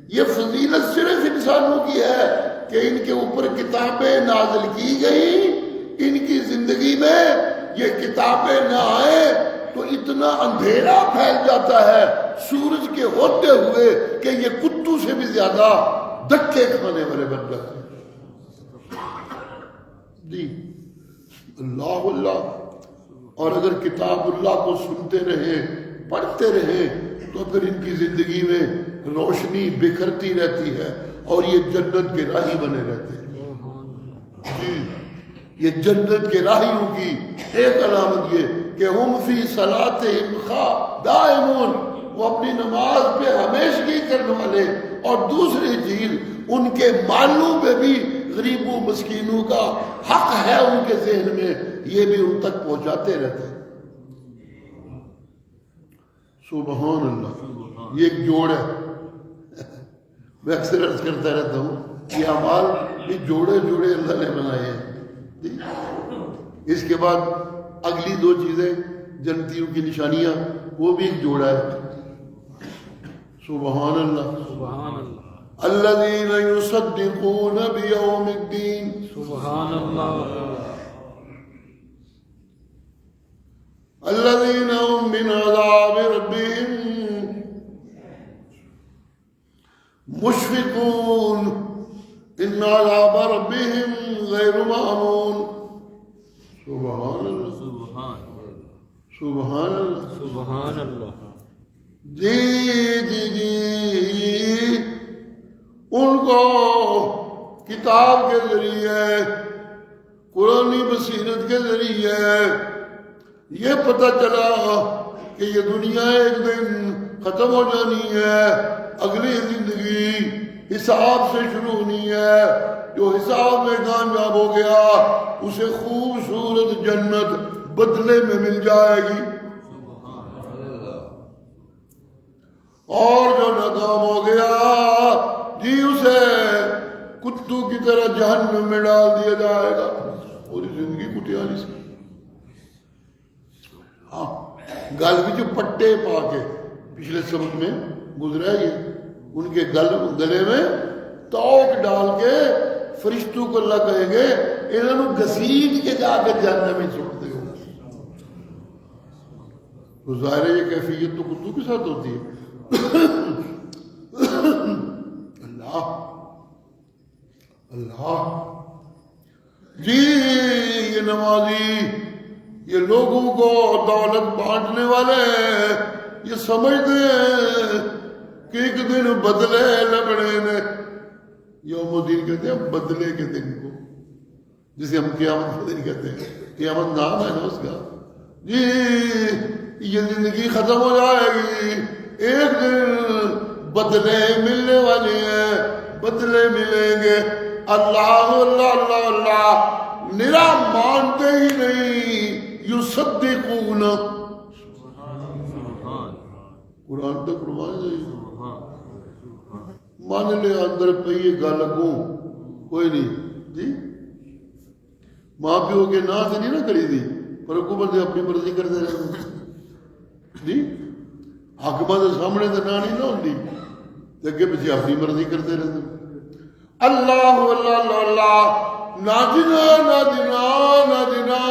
یہ فضیلت صرف انسانوں کی ہے کہ ان کے اوپر کتابیں نازل کی گئی، ان کی زندگی میں یہ کتابیں نہ آئیں تو اتنا اندھیرا پھیل جاتا ہے سورج کے ہوتے ہوئے کہ یہ کتوں سے بھی زیادہ دھکے کھانے والے بن جاتے ہیں جی۔ اللہ اللہ، اور اگر کتاب اللہ کو سنتے رہے، پڑھتے رہے، تو پھر ان کی زندگی میں روشنی بکھرتی رہتی ہے اور یہ جنت کے راہی بنے رہتے ہیں جی۔ یہ جنت کے راہیوں کی ایک علامت یہ کہ ہم فی صلاتہم دائمون، وہ اپنی نماز پہ ہمیشگی کرنے والے، اور دوسری چیز ان کے مالوں پہ بھی غریبوں مسکینوں کا حق ہے ان کے ذہن میں، یہ بھی ان تک پہنچاتے رہتے ہیں۔ سبحان اللہ، یہ ایک جوڑ ہے، میں اکثر عرض کرتا رہتا ہوں، یہ اعمال یہ جوڑے جوڑے اللہ نے بنائے ہیں۔ اس کے بعد اگلی دو چیزیں جنتیوں کی نشانیاں، وہ بھی ایک جوڑا ہے۔ سبحان اللہ، سبحان اللہ، الذین یصدقون بیوم الدین، سبحان اللہ، الذین هم من عذاب ربهم مشفقون، ان عذاب ربهم غیر مامون۔ سبحان اللہ، سبحان اللہ، سبحان اللہ۔ جی جی جی، ان کو کتاب کے ذریعے، قرآنی بصیرت کے ذریعے یہ پتہ چلا کہ یہ دنیا ایک دن ختم ہو جانی ہے، اگلی زندگی حساب سے شروع ہونی ہے، جو حساب میں کامیاب ہو گیا اسے خوبصورت جنت بدلے میں مل جائے گی، اور جو ناکام ہو گیا جی اسے کتوں کی طرح جہنم میں ڈال دیا جائے گا، پوری زندگی کٹیالی سے۔ ہاں، گل بھی جو پٹے پا کے پچھلے سبق میں گزرا ہے، یہ ان کے گلے میں توق ڈال کے فرشتوں کو اللہ کہیں گے انہوں نے گھسیٹ کے جا کے جہنم میں چھوڑ دے گا۔ تو ظاہر ہے یہ کیفیت تو کتوں کے ساتھ ہوتی ہے۔ اللہ اللہ جی، یہ نمازی، یہ لوگوں کو دولت بانٹنے والے یہ سمجھتے ہیں کہ ایک دن بدلے لگنے نے، یوم الدین کہتے ہیں بدلے کے دن کو، جسے ہم قیامت کا دن کہتے ہیں، قیامت نام ہے نا اس کا جی۔ یہ زندگی ختم ہو جائے گی، ایک دن بدلے ملنے والے ہیں، بدلے ملیں گے، اللہ اللہ اللہ اللہ نرا مانتے ہی نہیں، یصدقون قرآن تو قربان نہیں مان لے اندر پہ یہ گل اگوں کوئی نہیں جی، ماں پیو کے نا سے نہیں نہ کری دی، پر اگوں بندے اپنی مرضی کرتے رہتے جی، حاکمہ کے سامنے تو نہ نہیں نہ ہوتی، اگے پیچھے اپنی مرضی کرتے رہتے۔ اللہ اللہ اللہ اللہ ناجنا ناجنا ناجنا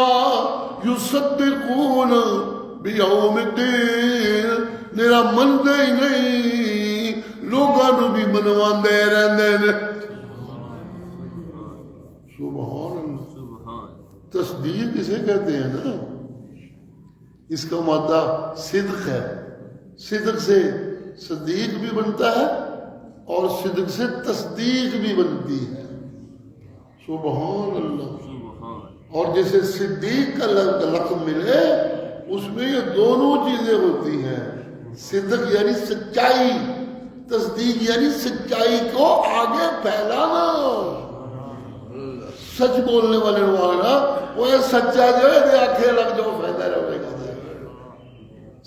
یصدقون بیوم الدین، میرا منتے ہی نہیں لوگوں بھی منواندے رہندے نے۔ سبحان اللہ، تصدیق اسے کہتے ہیں نا، اس کا مادہ صدق ہے، صدق سے صدیق بھی بنتا ہے اور صدق سے تصدیق بھی بنتی ہے۔ سبحان اللہ۔ اور جیسے صدیق کا لقب ملے اس میں یہ دونوں چیزیں ہوتی ہیں، صدق یعنی سچائی، تصدیق یعنی سچائی کو آگے پھیلانا۔ سچ بولنے والے والا وہ سچا جو ہے آنکھیں لگ جاؤ فائدہ رہے گا،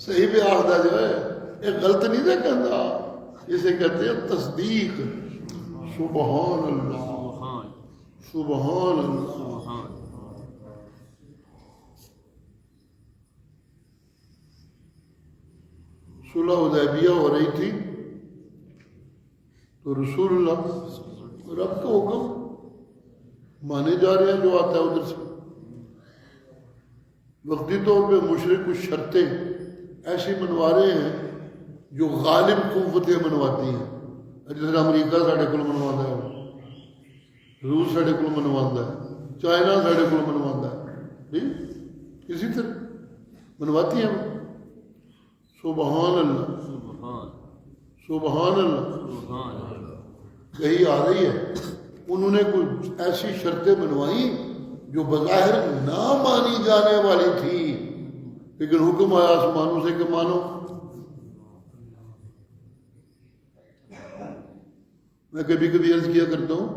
صحیح پہ آخدہ جو ہے ایک غلط نہیں دے کہنا، اسے کہتے ہیں تصدیق۔ سبحان اللہ سبحان اللہ۔ صلح حدیبیہ ہو رہی تھی تو رسول اللہ رب کا حکم مانے جا رہے ہیں، جو آتا ہے ادھر سے وقتی طور پہ مشرک کچھ شرطیں ایسی منوا رہے ہیں جو غالب قوتیں منواتی ہیں، جیسے امریکہ ساڑھے کو منواتا ہے، روس ساڑھے کو منواتا ہے، چائنا ساڑھے کو منواتا ہے، اسی طرح منواتی ہیں۔ سبحان اللہ سبحان اللہ۔ کہیں آ رہی ہے انہوں نے کچھ ایسی شرطیں منوائی جو بظاہر نہ مانی جانے والی تھی، لیکن حکم آیا آسمانوں سے کہ مانو۔ میں کبھی کبھی عرض کیا کرتا ہوں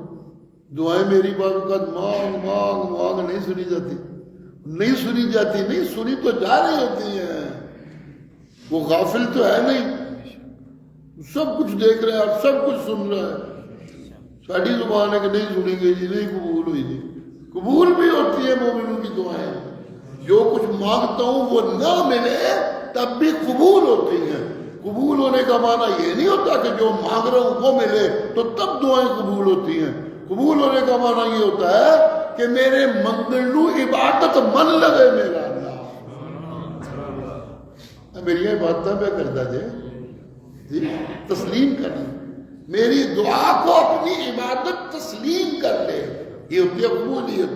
دعائیں میری بات کا مانگ مانگ مانگ نہیں سنی جاتی، نہیں سنی جاتی، نہیں سنی تو جا رہی ہوتی ہیں، وہ غافل تو ہے نہیں، سب کچھ دیکھ رہا ہے، سب کچھ سن رہا ہے۔ ساڑھی زبان ہے کہ نہیں سنیں گے جی، نہیں قبول ہوئی جی، قبول بھی ہوتی ہے مومنوں کی دعائیں، جو کچھ مانگتا ہوں وہ نہ ملے تب بھی قبول ہوتی ہیں۔ قبول ہونے کا معنی یہ نہیں ہوتا کہ جو مانگ رہا ہوں وہ ملے تو تب دعائیں قبول ہوتی ہیں، قبول ہونے کا معنی یہ ہوتا ہے کہ میرے منگلو عبادت من لگے میرا اللہ، میری عبادت پہ کرتا جائے تسلیم کرنا، میری دعا کو اپنی عبادت تسلیم کر لے، یہ ہوتی ہے قبولیت۔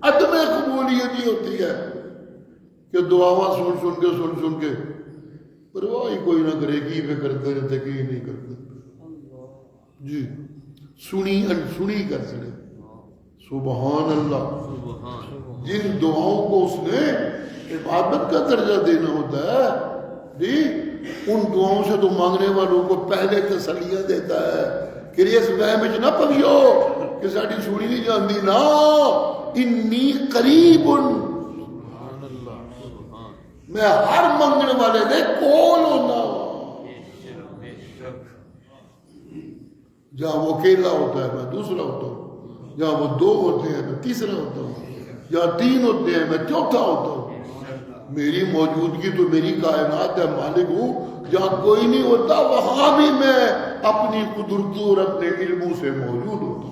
عدم قبولیت یہ ہوتی ہے کہ دعاواں سن کے پرواہ ہی کوئی نہ کرے، کی پہ کرتے رہتے کی نہیں کرتے جی، سنی کر سکے۔ سبحان اللہ۔ جن دعاؤں کو اس نے عبادت کا درجہ دینا ہوتا ہے جی، ان دعاؤں سے تو مانگنے والوں کو پہلے تسلیاں دیتا ہے کہ اس وہم وچ نہ پویو کہ ساڈی سنی نہیں جاندی، نا انی قریب، میں ہر منگنے والے دے کول ہونا۔ جہاں وہ اکیلا ہوتا ہے میں دوسرا ہوتا ہوں، جہاں وہ دو ہوتے ہیں میں تیسرا ہوتا ہوں، جہاں تین ہوتے ہیں میں چوتھا ہوتا ہوں۔ میری موجودگی تو میری کائنات ہے مالک ہوں، جہاں کوئی نہیں ہوتا وہاں بھی میں اپنی قدرتوں اور اپنے علموں سے موجود ہوتا ہوں۔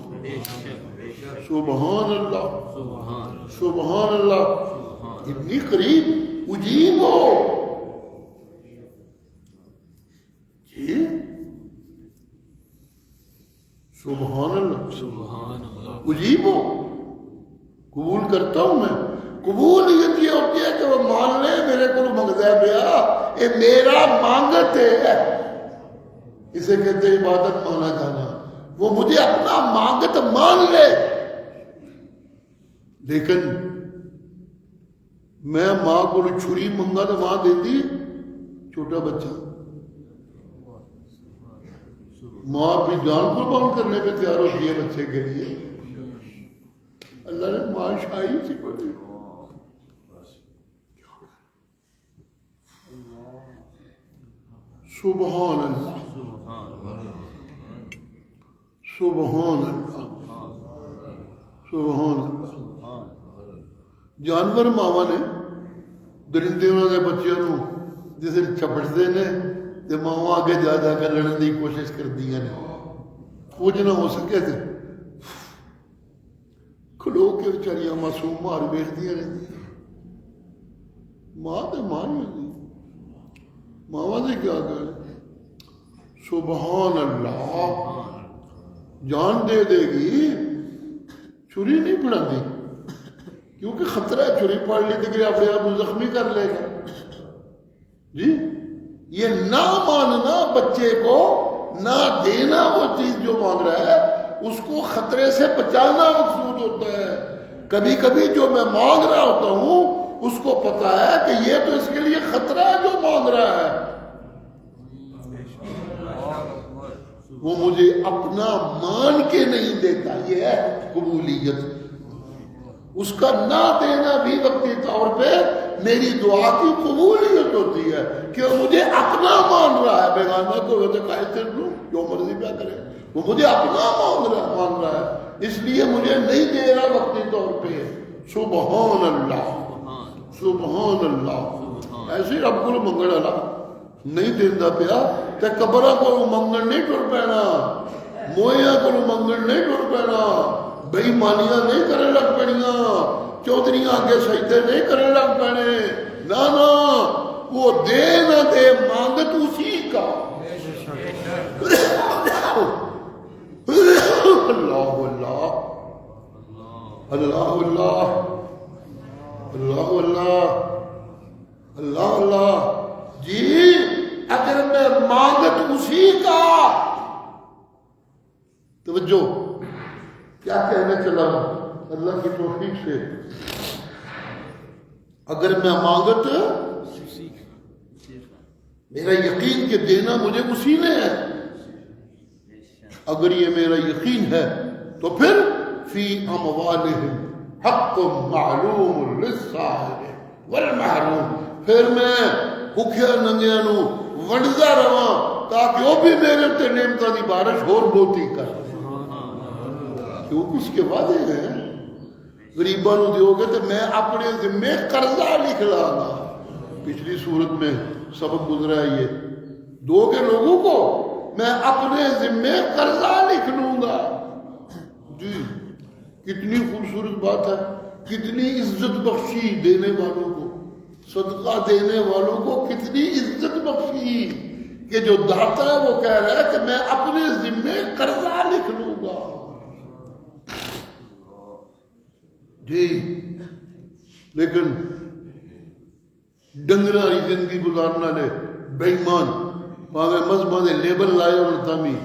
سبحان اللہ سبحان اللہ۔ اتنی قریب اجیب ہو جی، سبحان اللہ اجیب ہو، قبول کرتا ہوں میں۔ قبولیت یہ ہوتی ہے کہ وہ مان لے میرے کو منگتا ہے پیا یہ میرا مانگتے ہے، اسے کہتے ہیں عبادت مانا جانا، وہ مجھے اپنا مانگت مان لے۔ لیکن میں ماں کو چھری منگا تو ماں دیتی چھوٹا بچہ، ماں اپنی جان قربان کرنے پہ تیار ہوتی ہے بچے کے لیے، اللہ نے معاشائی سے بڑی سبحان اللہ سبحان اللہ سبحان اللہ. جانور ماوا نے درندے انہوں نے بچوں کو جسے چپٹتے ہیں تو ماوا آگے جا جا کے لڑنے کی کوشش کرتی ہیں کچھ نہ ہو سکے تھے کھلو کے بچاریاں معصوم مار ویکھدی رہتی ماں تو ماں ہی ہوتی ماوا نے کیا کر سبحان اللہ جان دے دے گی چھری نہیں پڑھاتی کیونکہ خطرہ ہے چھری پڑھ لی تو کہ اپنے آپ کو زخمی کر لے گا جی یہ نہ ماننا بچے کو نہ دینا وہ چیز جو مانگ رہا ہے اس کو خطرے سے بچانا مقصود ہوتا ہے. کبھی کبھی جو میں مانگ رہا ہوتا ہوں اس کو پتا ہے کہ یہ تو اس کے لیے خطرہ ہے جو مانگ رہا ہے وہ مجھے اپنا مان کے نہیں دیتا. یہ ہے قبولیت. اس کا نہ دینا بھی وقتی طور پہ میری دعا کی قبولیت ہوتی ہے کہ وہ مجھے اپنا مان رہا ہے. بیگانہ کو وہ تو کہتے لوں جو مرضی کیا کرے وہ مجھے اپنا مان رہا ہے اس لیے مجھے نہیں دے رہا وقتی طور پہ. سبحان اللہ سبحان اللہ. ایسے رب کو منگل اللہ نہیں دینا پیا تو قبرہ کو منگل نہیں ٹر پینا مویا کو منگل نہیں ٹر پینا بےمانیاں نہیں کرنے لگ پڑیاں چودھریاں آگے سجدے نہیں کرنے لگ پینے. نہ وہ دے نہ دے مانگت اسی کا. اللہ اللہ اللہ اللہ اللہ اللہ اللہ اللہ. جی اگر میں مانگت اسی کا توجہ کیا کہنے چلا اللہ کی توفیق سے اگر میں مانگت میرا یقین کہ دینا مجھے اسی نے ہے اگر یہ میرا یقین ہے تو پھر فی اموالہم حق معلوم للسائل والمحروم پھر میں بھوکھیا ننگیاں نو ونڈدا رہاں تاکہ وہ بھی میرے تے نعمتاں دی بارش ہور بہتی کر. کیونکہ اس کے وعدے ہیں غریباں نو دیو گے تو میں اپنے ذمے قرضہ لکھ لاں گا. پچھلی صورت میں سبق گزرا ہے یہ دو کے لوگوں کو میں اپنے ذمے قرضہ لکھ لوں گا. جی کتنی خوبصورت بات ہے. کتنی عزت بخشی دینے والوں کو صدقہ دینے والوں کو کتنی عزت بخشی کہ جو داتا ہے وہ کہہ رہا ہے کہ میں اپنے ذمے قرضہ لکھ لوں گا. جی لیکن ڈنگراری زندگی گزارنا لے بے ایمان پاوے مذہباں دے لیبل لائے اور تامی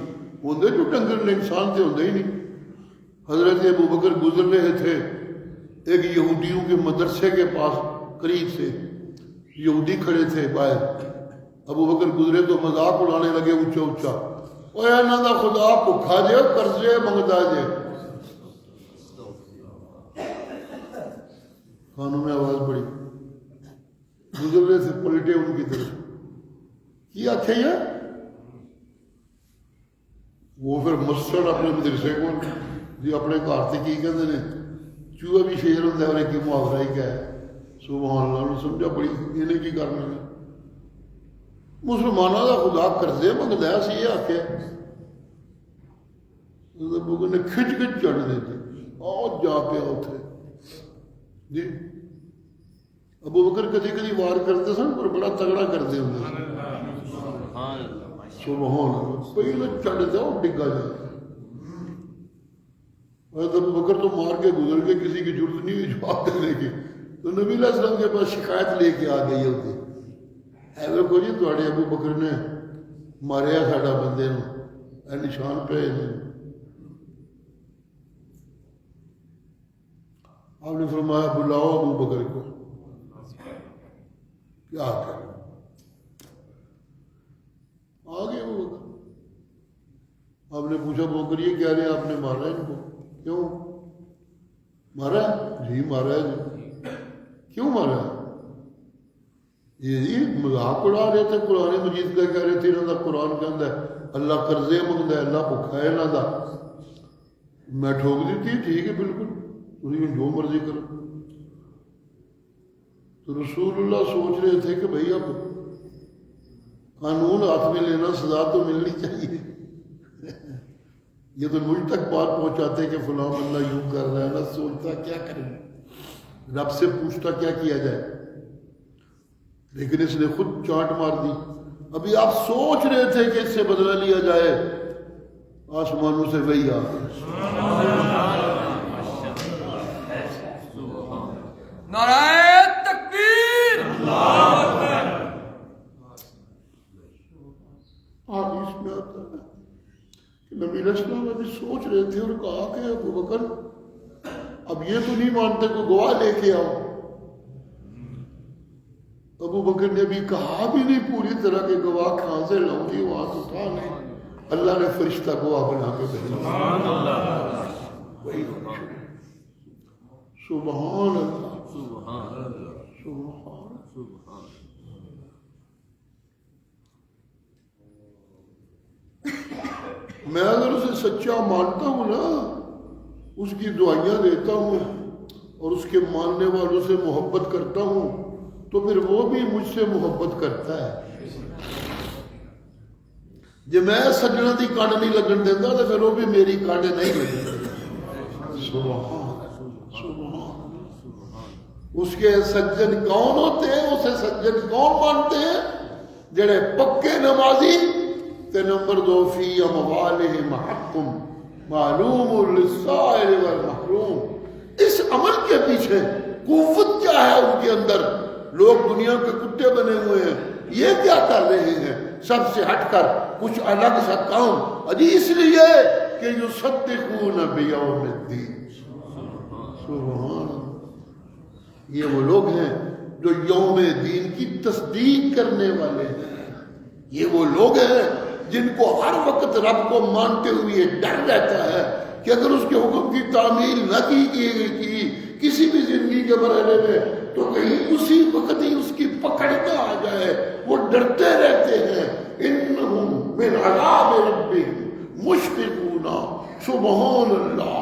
ہوندے جو ڈنگر نے انسان تے ہوندے ہی نہیں. حضرت ابو بکر گزر رہے تھے ایک یہودیوں کے مدرسے کے پاس قریب سے یہودی کھڑے تھے باہر. ابو بکر گزرے تو مذاق اڑانے لگے اونچا اونچا اوے انہاں دا خدا بھکھا جے قرضے منگدا جے. کانوں میں آواز پڑی گزر رہے تھے پلٹے ان کی طرف کی آخے یہ وہ پھر مسڑ اپنے مدرسے کو جی اپنے گھر سے کی کہتے ہیں چوہا بھی شیر ہوتا ہے اور ایک محاورہ ہی کیا ہے. سبحان اللہ سمجھا پڑی انہیں کی کرنا ہے مسلمانوں کا خدا قرضے منگتا ہے سی یہ آخیا نے کھچ کھچ چڑھ دیتے اور جا پیا اتنے. جی ابو بکر کدی کدی وار کرتے سن پر بڑا تگڑا کرتے ہوں سبحان اللہ پہلے چڑھ دیا اور ڈگا جائے. ابو بکر تو مار کے گزر کے کسی کی ضرورت نہیں ہوئی جواب دینے کی تو نبی علیہ السلام کے پاس شکایت لے کے آ گئی ہوتی ایوے کو جی تھوڑے ابو بکر نے ماریا ساڈا بندے نو اے نشان پہ آپ نے فرمایا بلاؤ ابو بکر کو کیا کر آگے ابو بکر. آپ نے پوچھا ابو بکر یہ کہہ رہے ہیں آپ نے مارا ان کو کیوں مارا ہے؟ جی مارا ہے جی۔ کیوں مارا ہے؟ یہ جی مذاق اڑا رہے تھے قرآن مجید کا، کہہ رہے تھے انہوں کا قرآن کہندا ہے اللہ قرضے منگتا ہے، اللہ بھکھا ہے انہوں کا۔ میں ٹھوک دیتی ٹھیک ہے بالکل، تھی جو مرضی کرو۔ تو رسول اللہ سوچ رہے تھے کہ بھئی اب قانون ہاتھ میں لینا، سزا تو ملنی چاہیے۔ یہ تو مجھ تک بات پہنچاتے کہ فلاں بندہ یوں کر رہا ہے، نہ سوچتا کیا کریں، رب سے پوچھتا کیا کیا جائے، لیکن اس نے خود چانٹ مار دی۔ ابھی آپ سوچ رہے تھے کہ اس سے بدلہ لیا جائے، آسمانوں سے وہی آ گئی۔ نعرہ تکبیر، حدیث میں آتا ہے کہ نبی علیہ السلام ابھی سوچ رہے تھے اور کہا کہ ابو بکر اب یہ تو نہیں مانتے، کوئی گواہ لے کے آؤ۔ ابو بکر نے بھی کہا بھی نہیں پوری طرح کہ گواہ کہاں سے لاؤں گی، وہاں تو تھا نہیں۔ اللہ نے فرشتہ گواہ بنا کے بھیجا۔ وہی سبحان اللہ، سبحان میں اگر اسے سچا مانتا ہوں نا، اس کی دعائیاں دیتا ہوں اور اس کے ماننے والوں سے محبت کرتا ہوں، تو پھر وہ بھی مجھ سے محبت کرتا ہے۔ جب میں سجنا دی کانڈ نہیں لگن دیتا تو پھر وہ بھی میری کانڈ نہیں لگن دیتا۔ سبحان سبحان۔ اس کے سجن کون ہوتے ہیں؟ اسے سجن کون مانتے ہیں؟ جڑے پکے نمازی تے نمبر 2 فی اموالہم حق معلوم للسائل والمحروم۔ اس عمل کے پیچھے قوت کیا ہے ان کے اندر؟ لوگ دنیا کے کتے بنے ہوئے ہیں، یہ کیا کر رہے ہیں؟ سب سے ہٹ کر کچھ الگ سا کام، اجی اس لیے کہ یصدقون بیوم الدین۔ سبحان اللہ۔ یہ وہ لوگ ہیں جو یوم دین کی تصدیق کرنے والے ہیں۔ یہ وہ لوگ ہیں جن کو ہر وقت رب کو مانتے ہوئے ڈر رہتا ہے کہ اگر اس کے حکم کی تعمیل نہ کی گئی کسی بھی زندگی کے مرحلے میں تو کہیں اسی وقت ہی اس کی پکڑ نہ آ جائے، وہ ڈرتے رہتے ہیں۔ انہم من عذاب ربہم مشفقون۔ سبحان اللہ۔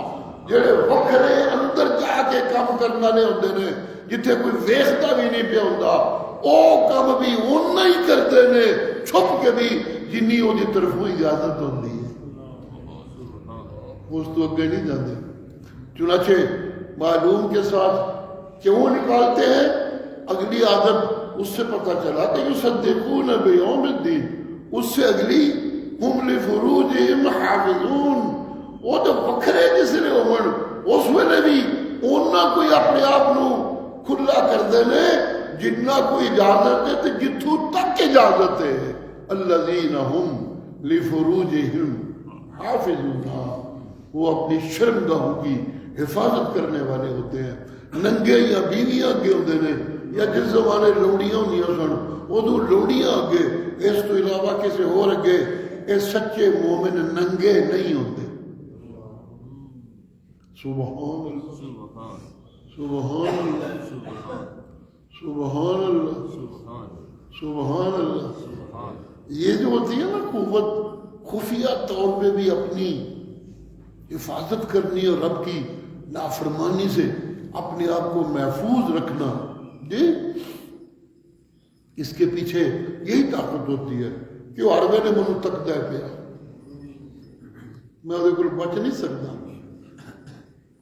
جڑے وکھرے اندر جا کے کام کرنے والے ہوندے نے، جتھے کوئی ویکھدا بھی نہیں پیا ہوندا، او کام بھی اونا ہی کرتے نے چھپ کے بھی جنی وہ دی طرفوں اجازت ہوندی ہے، اس تو اگے نہیں جاتے۔ چنانچہ معلوم کے ساتھ کیوں نکالتے ہیں؟ اگلی عادت اس سے پتہ چلا کہ یصدقون بیوم الدین، اس سے اگلی ہم لفروجہم حافظون۔ وہ تو وکھرے جس نے ہون اس ویلے بھی اونا کوئی اپنے آپ نو کھلا کر دینے جتنا کوئی اجازت ہے تو جتھوں تک اجازت ہے۔ الذین ہم لفروجہم حافظون، وہ اپنی شرمگاہوں کی حفاظت کرنے والے ہوتے ہیں۔ ننگے یا بیویاں اگے ہوندے نے، یا جس زمانے لوڑیاں ہوندیاں سن ادو لوڑیاں اگے، اس تو علاوہ کسی اور اگے اے سچے مومن ننگے نہیں ہوندے۔ سبحان اللہ، سبحان اللہ، سبحان اللہ، سبحان اللہ۔ یہ جو ہوتی ہے نا قوت، خفیہ طور پہ بھی اپنی حفاظت کرنی اور رب کی نافرمانی سے اپنے آپ کو محفوظ رکھنا، جی اس کے پیچھے یہی طاقت ہوتی ہے کہ وہ ہر ویلے منو تکتا ہے پیا، میں وہ بچ نہیں سکتا،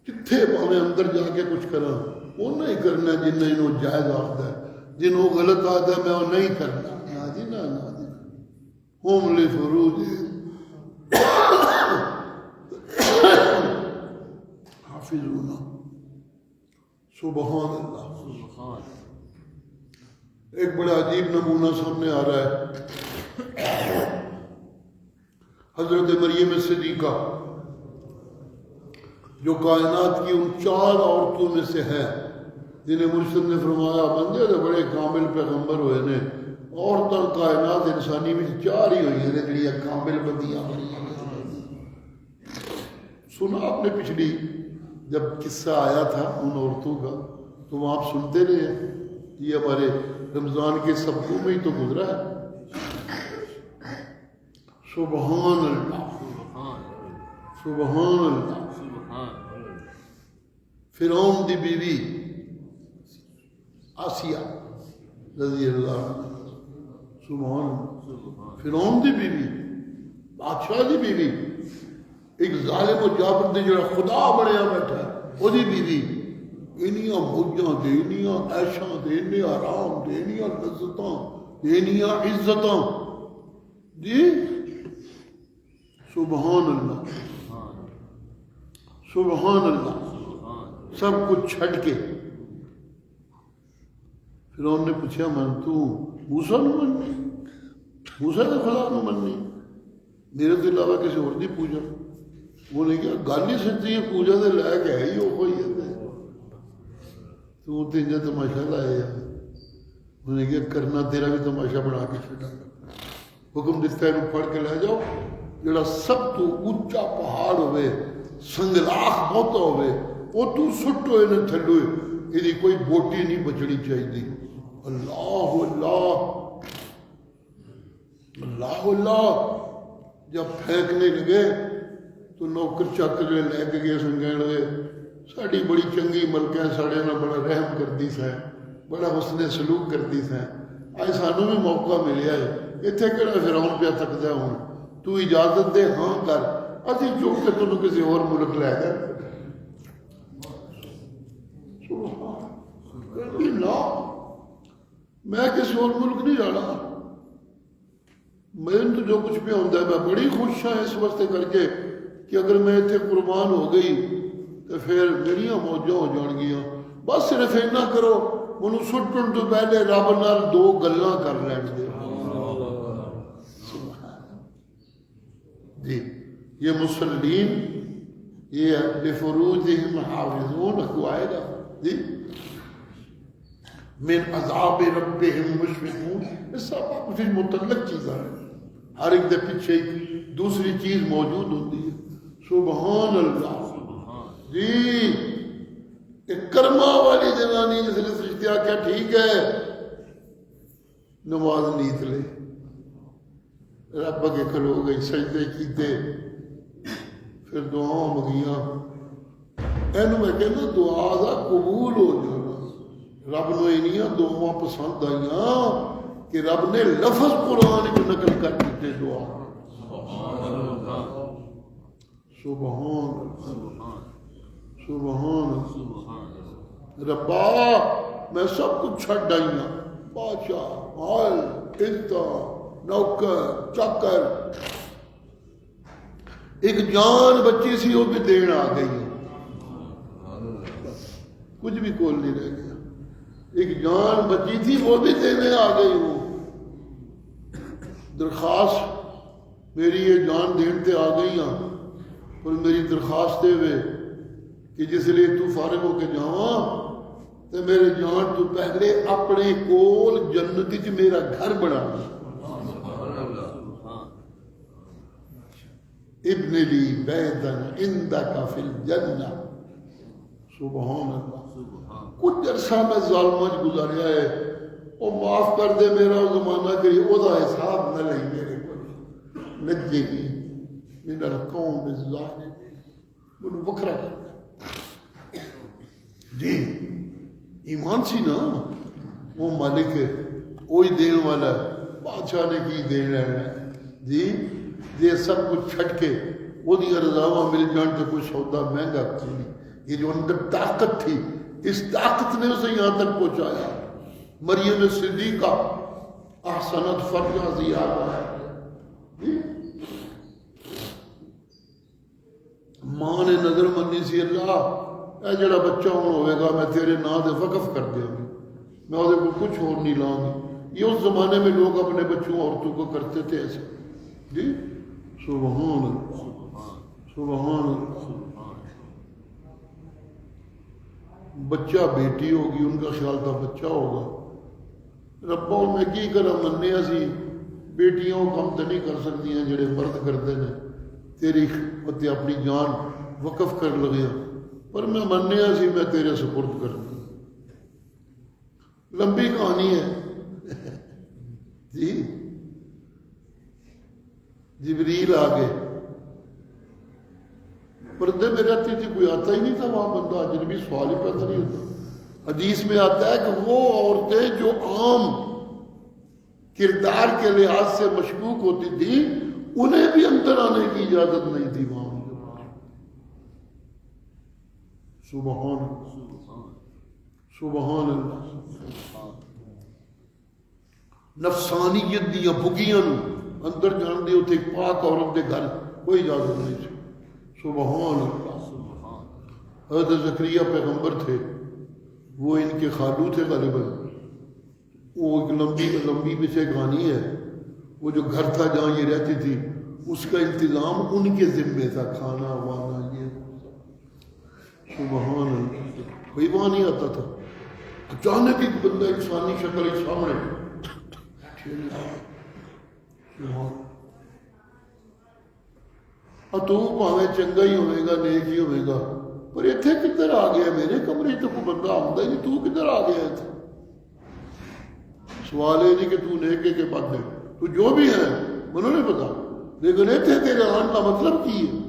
کتنے میں اندر جا کے کچھ کرا وہ نہیں کرنا جنہیں انہوں جائز آخر ہے، جنہوں غلط آتا ہے میں وہ نہیں کرنا۔ ناجی نا ناجی ہم لفروج حافظون۔ سبحان اللہ۔ ایک بڑا عجیب نمونہ سامنے آ رہا ہے۔ حضرت مریم صدیقہ جو کائنات کی ان 4 عورتوں میں سے ہے جنہیں مرشد نے فرمایا بندے تو بڑے کامل پیغمبر ہوئے نے، عورتاں کائنات انسانی میں 4 ہی ہوئی ہیں جڑی کامل بندیاں بنی۔ سنا آپ نے پچھلی جب قصہ آیا تھا ان عورتوں کا تو وہ آپ سنتے رہے ہیں. یہ ہمارے رمضان کے سبقوں میں ہی تو گزرا ہے. سبحان اللہ سبحان اللہ. فرعون دی بیوی آسیہ رضی اللہ عنہ. سبحان اللہ. فرعون دی بیوی بادشاہ دی بیوی ایک ظالم و جابر دے جڑا خدا بڑیا بیٹھا ہے وہ دی بیوی انیاں موجاں دے انیاں عیشاں دے انیاں آرام دے انیاں لذتاں دے انیاں عزتاں جی. سبحان اللہ سبحان اللہ. سب کچھ چھڑ کے پھر انہوں نے پوچھا من تو موسیٰ نو مننی موسیٰ کے خدا نو مننی میرے تو علاوہ کسی اور دی پوجا. وہ نے کہا گل ہی سچی ہے پوجا تو لے کے ہے ہی وہ ہی ہے تو تینجا تماشا لائے. انہوں نے کہا کرنا تیرا بھی تماشا بنا کے چھٹا. حکم دیتا ہے انہوں پڑھ کے لے جاؤ جڑا سب تو اونچا پہاڑ ہوئے سنگلاخ بہتا ہوئے وہ تو سٹو انہیں تھلوئے یہ کوئی بوٹی نہیں بچنی چاہیے. اللہ اللہ اللہ اللہ. جب پھینکنے لگے تو نوکر چاکر لے کے گئے سنگین لگے ساڑی بڑی چنگی ملکیں ساڑے نہ بڑا رحم کرتی سیں بڑا حسن سلوک کرتی سیں. آج سانوں بھی موقع ملیا ہے اتنے کہڑا فرعون پہ تکدا ہوں تو اجازت دے ہاں کر اسی چوک کے تنوں کسی اور ملک لے گئے. لا میں کسی اور ملک نہیں جانا. میں تو جو کچھ بھی ہوتا ہے میں بڑی خوش ہوں اس واسطے کر کے کہ اگر میں اتنے قربان ہو گئی تو پھر میریاں موجاں ہو جان گیا. بس صرف اینا کرو انہوں سٹن تو پہلے رب نال دو گلاں کر لین دے. جی یہ مسلمین یہ لفروجہم حافظون کو آئے گا جی من عذاب ربہم مشفقون. اس سب پھر متعلق چیزیں ہیں ہر ایک دے پیچھے دوسری چیز موجود ہوتی ہے. سبحان اللہ جی. ایک کرما والی جنانی جس نے سجدہ کیا ٹھیک ہے نماز نیت لے رب کے کھلو گئی سجدے کیتے پھر دعاؤں مگیاں اینو میں کہنا دعا دا قبول ہو جانا. رب نو اینیاں دعاواں پسند آئیاں کہ رب نے لفظ قرآن کو نقل کر دیتے دعا. سبحان سبحان ربا میں سب کچھ چھڑ ڈائیاں بادشاہ مال عزت نوکر چاکر ایک جان بچی سی وہ بھی دین آ گئی کچھ بھی کول نہیں رہ گیا. ایک جان بچی تھی وہ بھی دینے آ گئی. وہ درخواست میری یہ جان دین تے آ گئی ہاں اور میری درخواست دے وے کہ جس لیے تو فارغ ہو کے جاواں تے میرے جان تو پہلے اپنے کول جنت وچ میرا گھر بنا ابن لی بیتن عندک فی الجنہ. سبحان اللہ. کچھ عرصہ میں ظالمہ گزاریا ہے وہ معاف کر دے میرا زمانہ کہ وہ دا حساب نہ لئی میرے کو نجے گی من القوم الظالمین منو بکرا کر جی. ایمان سی نا وہ مالک ہے وہی دین والا ہے بادشاہ نے کی دین لینا ہے جی. یہ سب کچھ چھٹ کے وہ دی رضاواں مل جان تو کوئی سودا مہنگا نہیں. یہ جو اندر طاقت تھی اس طاقت نے اسے یہاں تک پہنچایا. مریم صدیقہ احسنت فرجا زیادہ ہے. ماں نے نظر منی سی اللہ اے جڑا بچہ ہوں ہوئے گا میں تیرے نا دے وقف کر دیا گی میں وہ کو کچھ اور نہیں لاؤں گی. یہ اس زمانے میں لوگ اپنے بچوں عورتوں کو کرتے تھے ایسے جی. سبحان اللہ سبحان اللہ. بچہ بیٹی ہوگی ان کا خیال تھا بچہ ہوگا. ربا میں کی کرا مننے اسی بیٹیاں کم تو نہیں کر سکتی ہیں جڑے مرد کرتے ہیں. تیری تے اپنی جان وقف کر لگیا پر میں منیا سی میں تیرے سپرد کر دی. لمبی کہانی ہے جی. جبریل آ گئے, پردے میں رہتی تھی, کوئی آتا ہی نہیں تھا وہاں, بندہ اجنبی سوال ہی پیدا نہیں ہوتا. حدیث میں آتا ہے کہ وہ عورتیں جو عام کردار کے لحاظ سے مشکوک ہوتی تھی انہیں بھی اندر آنے کی اجازت نہیں تھی وہاں. سبحان سبحان اللہ. نفسانیت دیا بھگیاں اندر جان دے اتنے پاک عورت دے گھر کوئی اجازت نہیں تھی. سبحان اللہ. حضرت زکریا پیغمبر تھے, وہ ان کے خالو تھے غالباً. وہ ایک لمبی پیچھے کہانی ہے. وہ جو گھر تھا جہاں یہ رہتی تھی اس کا انتظام ان کے ذمے تھا, کھانا وانا یہ. سبحان اللہ. کوئی وہاں نہیں آتا تھا. اچانک ایک بندہ انسانی شکل کے سامنے, تو پاوے چنگا ہی ہوئے گا, نیک ہی ہوئے گا, پر اتنے کدھر آ گیا؟ میرے کمرے تو کوئی بندہ آتا ہی نہیں, تو کدھر آ گیا اتنے؟ سوال ہے نہیں کہ تو نیک ہے کہ بد ہے, تو جو بھی ہے انہوں نے پتا, لیکن اتنے تیرے آن کا مطلب کی ہے؟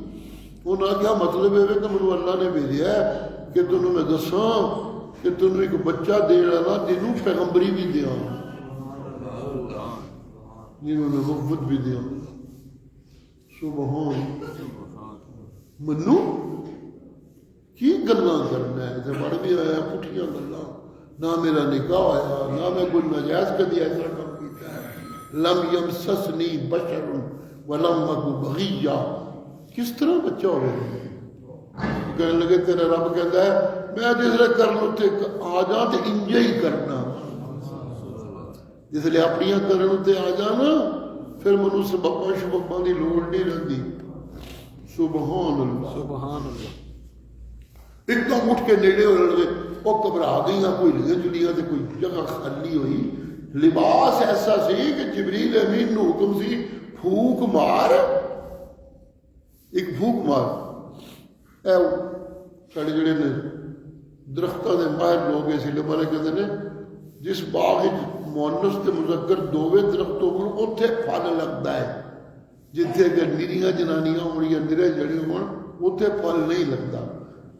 انہوں نے کیا مطلب ہے کہ مجھے اللہ نے بھیجا ہے کہ تمہیں میں دساں کہ تمہیں ایک بچہ دے رہا جنہوں پیغمبری بھی دیا, جنہوں نے محبت بھی دیا. سبحان. منو کی گلاں کرنا ہے, بڑھ بھی آیا پٹھیاں گلاں. نہ میرا نکاح آیا, نہ میں کوئی ناجائز کدی ایسا کام کیتا ہے. لم یمسسنی بشر ولم اک بغیہ. کس طرح بچہ ہو رہا ہے؟ کہنے لگے تیرا رب کہتا ہے میں جس لئے کرنا تے آ جا تے انجا ہی کرنا, جس لئے اپنیاں کرنا تے آ جانا, پھر منو سبباں شبباں دی لوڑ نہیں رہتی. سبحان اللہ. سبحان اللہ. ایک دم اٹھ کے نیڑے ہونے لگے, وہ گھبرا گئی, کوئی لگے چلیاں تے کوئی جگہ خالی ہوئی. لباس ایسا سی کہ جبریل امین نو حکم سی پھوک مار, ایک پھوک مار. اے ساڑے جڑے نے درختوں کے ماہر لوگ اس لیے والے کہتے ہیں جس باغ مونس تے مذکر دووے درخت ہو اتنے پھل لگتا ہے, جتنے اگر نیریاں جنانیاں ہونیاں نرے جڑے ہون اتنے پھل نہیں لگتا.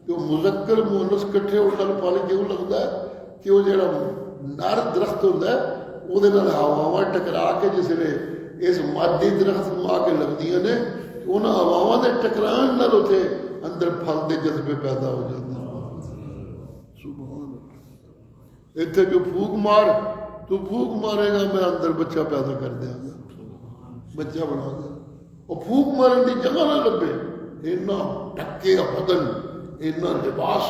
تو مذکر مونس کٹھے ہو کر پھل کیوں لگتا ہے کہ وہ جڑا نر درخت ہوتا ہے وہ ہواواں ٹکرا کے جس نے اس مادی درخت آ کے لگدیاں نے, انہاں ہواواں دے ٹکران نال اتنے اندر پھل دے جذبے پیدا ہو جاتے ہیں. سبحان اللہ. اتنے جو پھوک مار, تو پھوک مارے گا میں اندر بچہ پیدا کر دیا گا, بچہ بنا دیا. اور پھوک مارن کی جگہ نہ لبے, اینا ٹکے بدن, اینا لباس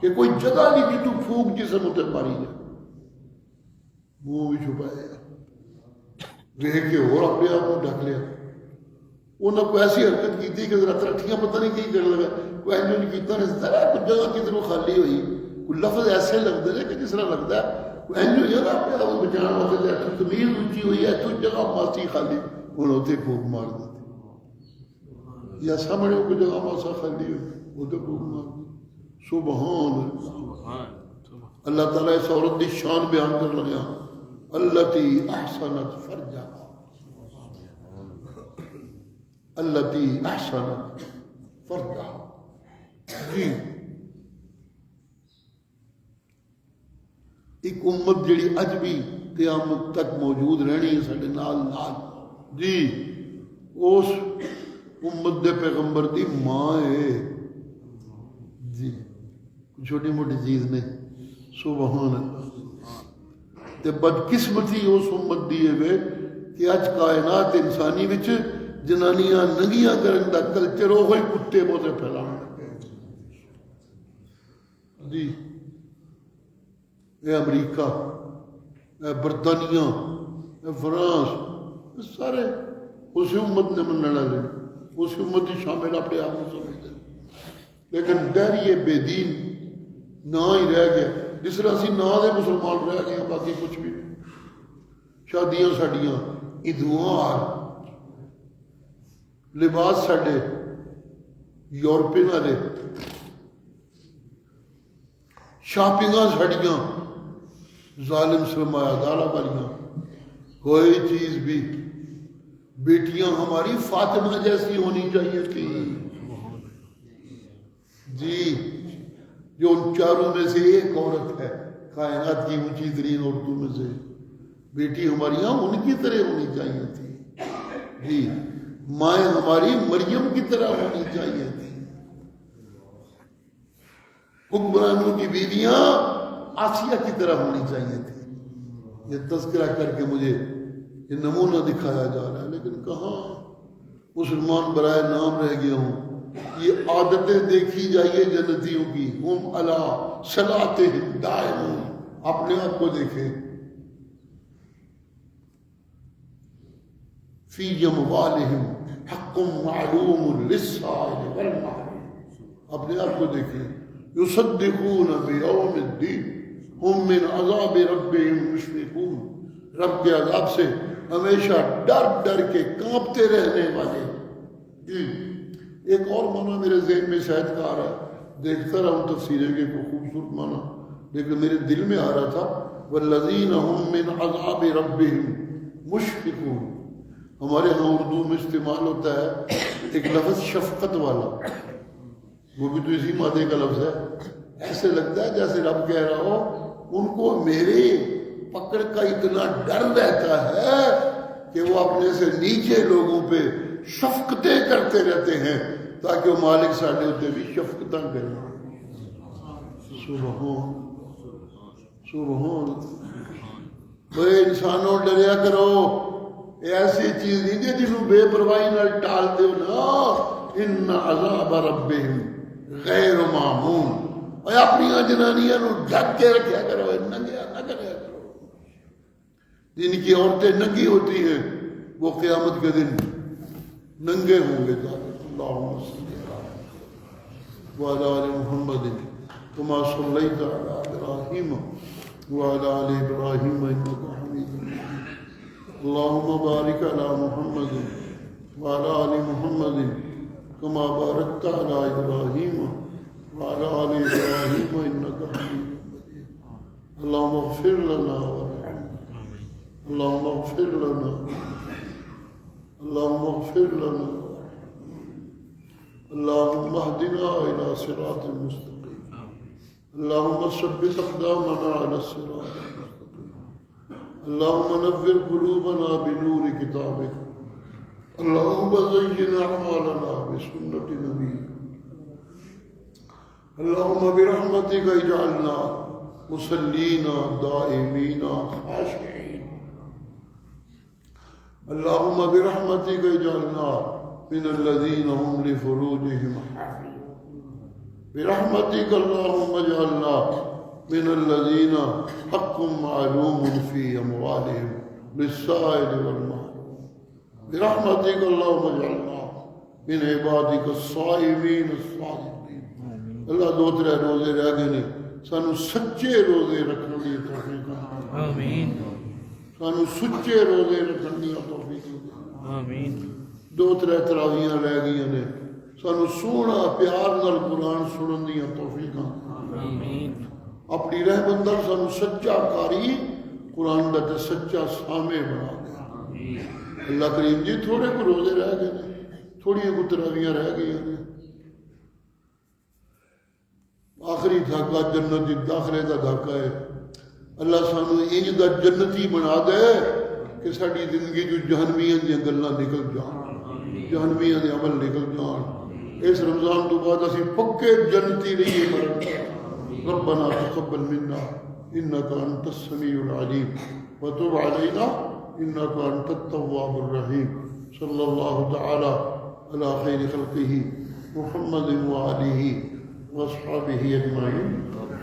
کہ کوئی جگہ نہیں جی تو پھوک جسم اتنے ماری جائے. منہ بھی چھپائے گا, دیکھ کے اور اپنے آپ کو ڈھک لیا. انہوں نے کوئی ایسی حرکت کی تھی کہ ذرا ترٹھیاں پتہ نہیں کی کرنے لگا, کوئی انجو نہیں کیتا نہیں, ذرا کچھ جگہ کدھروں خالی ہوئی, کوئی لفظ ایسے لگتے ہیں کہ جس طرح لگتا ہے کوئی انجو نہیں ہے اپنے آپ کو بچانا واسطے ایتھوں تمیز اونچی ہوئی ہے, تو جگہ ماسی خالی, انہوں نے پھوک مار دیتی. یا سامنے کوئی جگہ ماسا خالی ہوئی, وہ تو پھوک مار دی. سبحان اللہ. اللہ تعالیٰ اس عورت کی شان بیان کر لگا, التی احسنت فرجہ, التی احسنت فرجہ. جی ایک امت جڑی اج بھی قیامت تک موجود رہنی ہے سارے نال نال جی, اس امت دے پیغمبر دی ماں ہے جی, چھوٹی موٹی چیز نہیں. سبحان اللہ. تے بدقسمتی اس امت دی ہے کہ اج کائنات انسانی وچ جنانیاں ننگیاں کرن دا کلچر وہی کتے بوتے پھیلانے لگے جی. اے امریکہ, اے برطانیہ, اے فرانس, سارے اسی امت نے مننے والے, اسی امت ہی شامل اپنے آپ کو سمجھتے ہیں. لیکن ڈہریے بے دین نہ ہی رہ گیا, جس طرح اسی نہ دے مسلمان رہ گئے, باقی کچھ بھی نہیں. شادیاں ساڈیاں ادوار, لباس ساڈے یورپین والے, شاپنگاں سڑیاں ظالم سرمایہ دارہ والیاں، کوئی چیز بھی بیٹیاں ہماری فاطمہ جیسی ہونی چاہیے تھی جی، جو ان چاروں میں سے ایک عورت ہے کائنات کی اونچی ترین عورتوں میں سے، بیٹی ہماری ان کی طرح ہونی چاہیے تھی جی، مائیں ہماری مریم کی طرح ہونی چاہیے تھی، حکمرانوں کی بیویاں آسیہ کی طرح ہونی چاہیے تھی۔ یہ تذکرہ کر کے مجھے یہ نمونہ دکھایا جا رہا ہے، لیکن کہاں مسلمان برائے نام رہ گیا ہوں۔ یہ عادتیں دیکھی جائیے جنتیوں کی، ہم علی صلاتہم دائمون، اپنے آپ کو دیکھیں، فی اموالہم حق معلوم للسائل والمحروم، اپنے آپ کو دیکھیں، یصدقون بیوم الدین ہم من عذاب ربہم مشفقون، رب کے عذاب سے ہمیشہ ڈر ڈر کے کانپتے رہنے والے جی۔ ایک اور معنی میرے ذہن میں شاید کا آ رہا ہے، دیکھتا رہا ہوں تفسیریں کے کوئی خوبصورت معنی، لیکن میرے دل میں آ رہا تھا والذین ہم من عذاب ربہم مشفقون۔ ہمارے ہاں اردو میں استعمال ہوتا ہے ایک لفظ شفقت والا، وہ بھی تو اسی مادے کا لفظ ہے، ایسے لگتا ہے جیسے رب کہہ رہا ہو ان کو میرے پکڑ کا اتنا ڈر رہتا ہے کہ وہ اپنے سے نیچے لوگوں پہ شفقتیں کرتے رہتے ہیں تاکہ وہ مالک ساڈے ہوتے بھی شفقتاں کریں۔ سبحان سبحان، بھائی انسانوں ڈریا کرو، ایسی چیز نہیں ہے جنہوں بے پرواہی نال ٹال دے نا، ان عذاب ربہم غیر معمون، اور اپنی جنانیاں نو ڈھک کے رکھیا کرو، ننگیا نہ کریا کرو۔ جن کی عورتیں ننگی ہوتی ہیں وہ قیامت کے دن ننگے ہوں گے۔ اللہم صلی وعلی آل محمد کما صلیت علی ابراہیم وعلی آل ابراہیم انک حمید مجید، اللہم بارک علی محمد وعلی آل محمد کما بارکت علی ابراہیم وعلی آل ابراہیم انک حمید مجید، اللہم اغفر لنا وارحمنا، اللہم اغفر لنا، اللہم اغفر لنا، اللہم اہدنا الی صراط مستقیم، اللہم ثبت اقدامنا علی الصراط المستقیم، اللہم نور قلوبنا بنور کتابک، اللہم زین اعمالنا بسنت نبیک، اللہم برحمتک اجعلنا مسلین دائمین خاشعین، اللہم برحمتک اجعلنا من الذین هم لفروجهم حافظون، برحمتک اللہم اجعلنا من الذین حق معلوم فی اموالهم للسائل والمحروم، برحمتک اللہم اجعلنا من عبادک الصائمین الصادقین۔ اللہ دو ترے روزے رہ گئے نے، سانو سچے روزے رکھنے کی توفیق عطا، آمین سانو سچے روزے رکھنے کی توفیق عطا، آمین۔ دو ترے تراویاں رہ گئی نے، سانو سونا پیار نال قرآن سنن دی توفیق عطا، آمین۔ اپنی رحمت نال سانو سچا قاری قرآن دا تے سچا سامع بنا دے۔ اللہ کریم جی تھوڑے کو روزے رہ گئے نے، تھوڑی کو تراویاں رہ گئی نے، آخری دھاکہ جنت داخلے دا دھاکہ ہے۔ اللہ سانو انج دا جنتی بنا دے کہ ساری زندگی جو جہنمیاں دی گلاں نکل جان، جہنمیاں دے عمل نکل جان۔ اس رمضان تو بعد اسی پکے جنتی رہیے مرن۔ ربنا تقبل منا انک انت السمیع العلیم وتب علینا انک انت التواب الرحیم۔ صلی اللہ تعالی علی خیر خلقہ محمد وآلہ واصحابہ اجمعین۔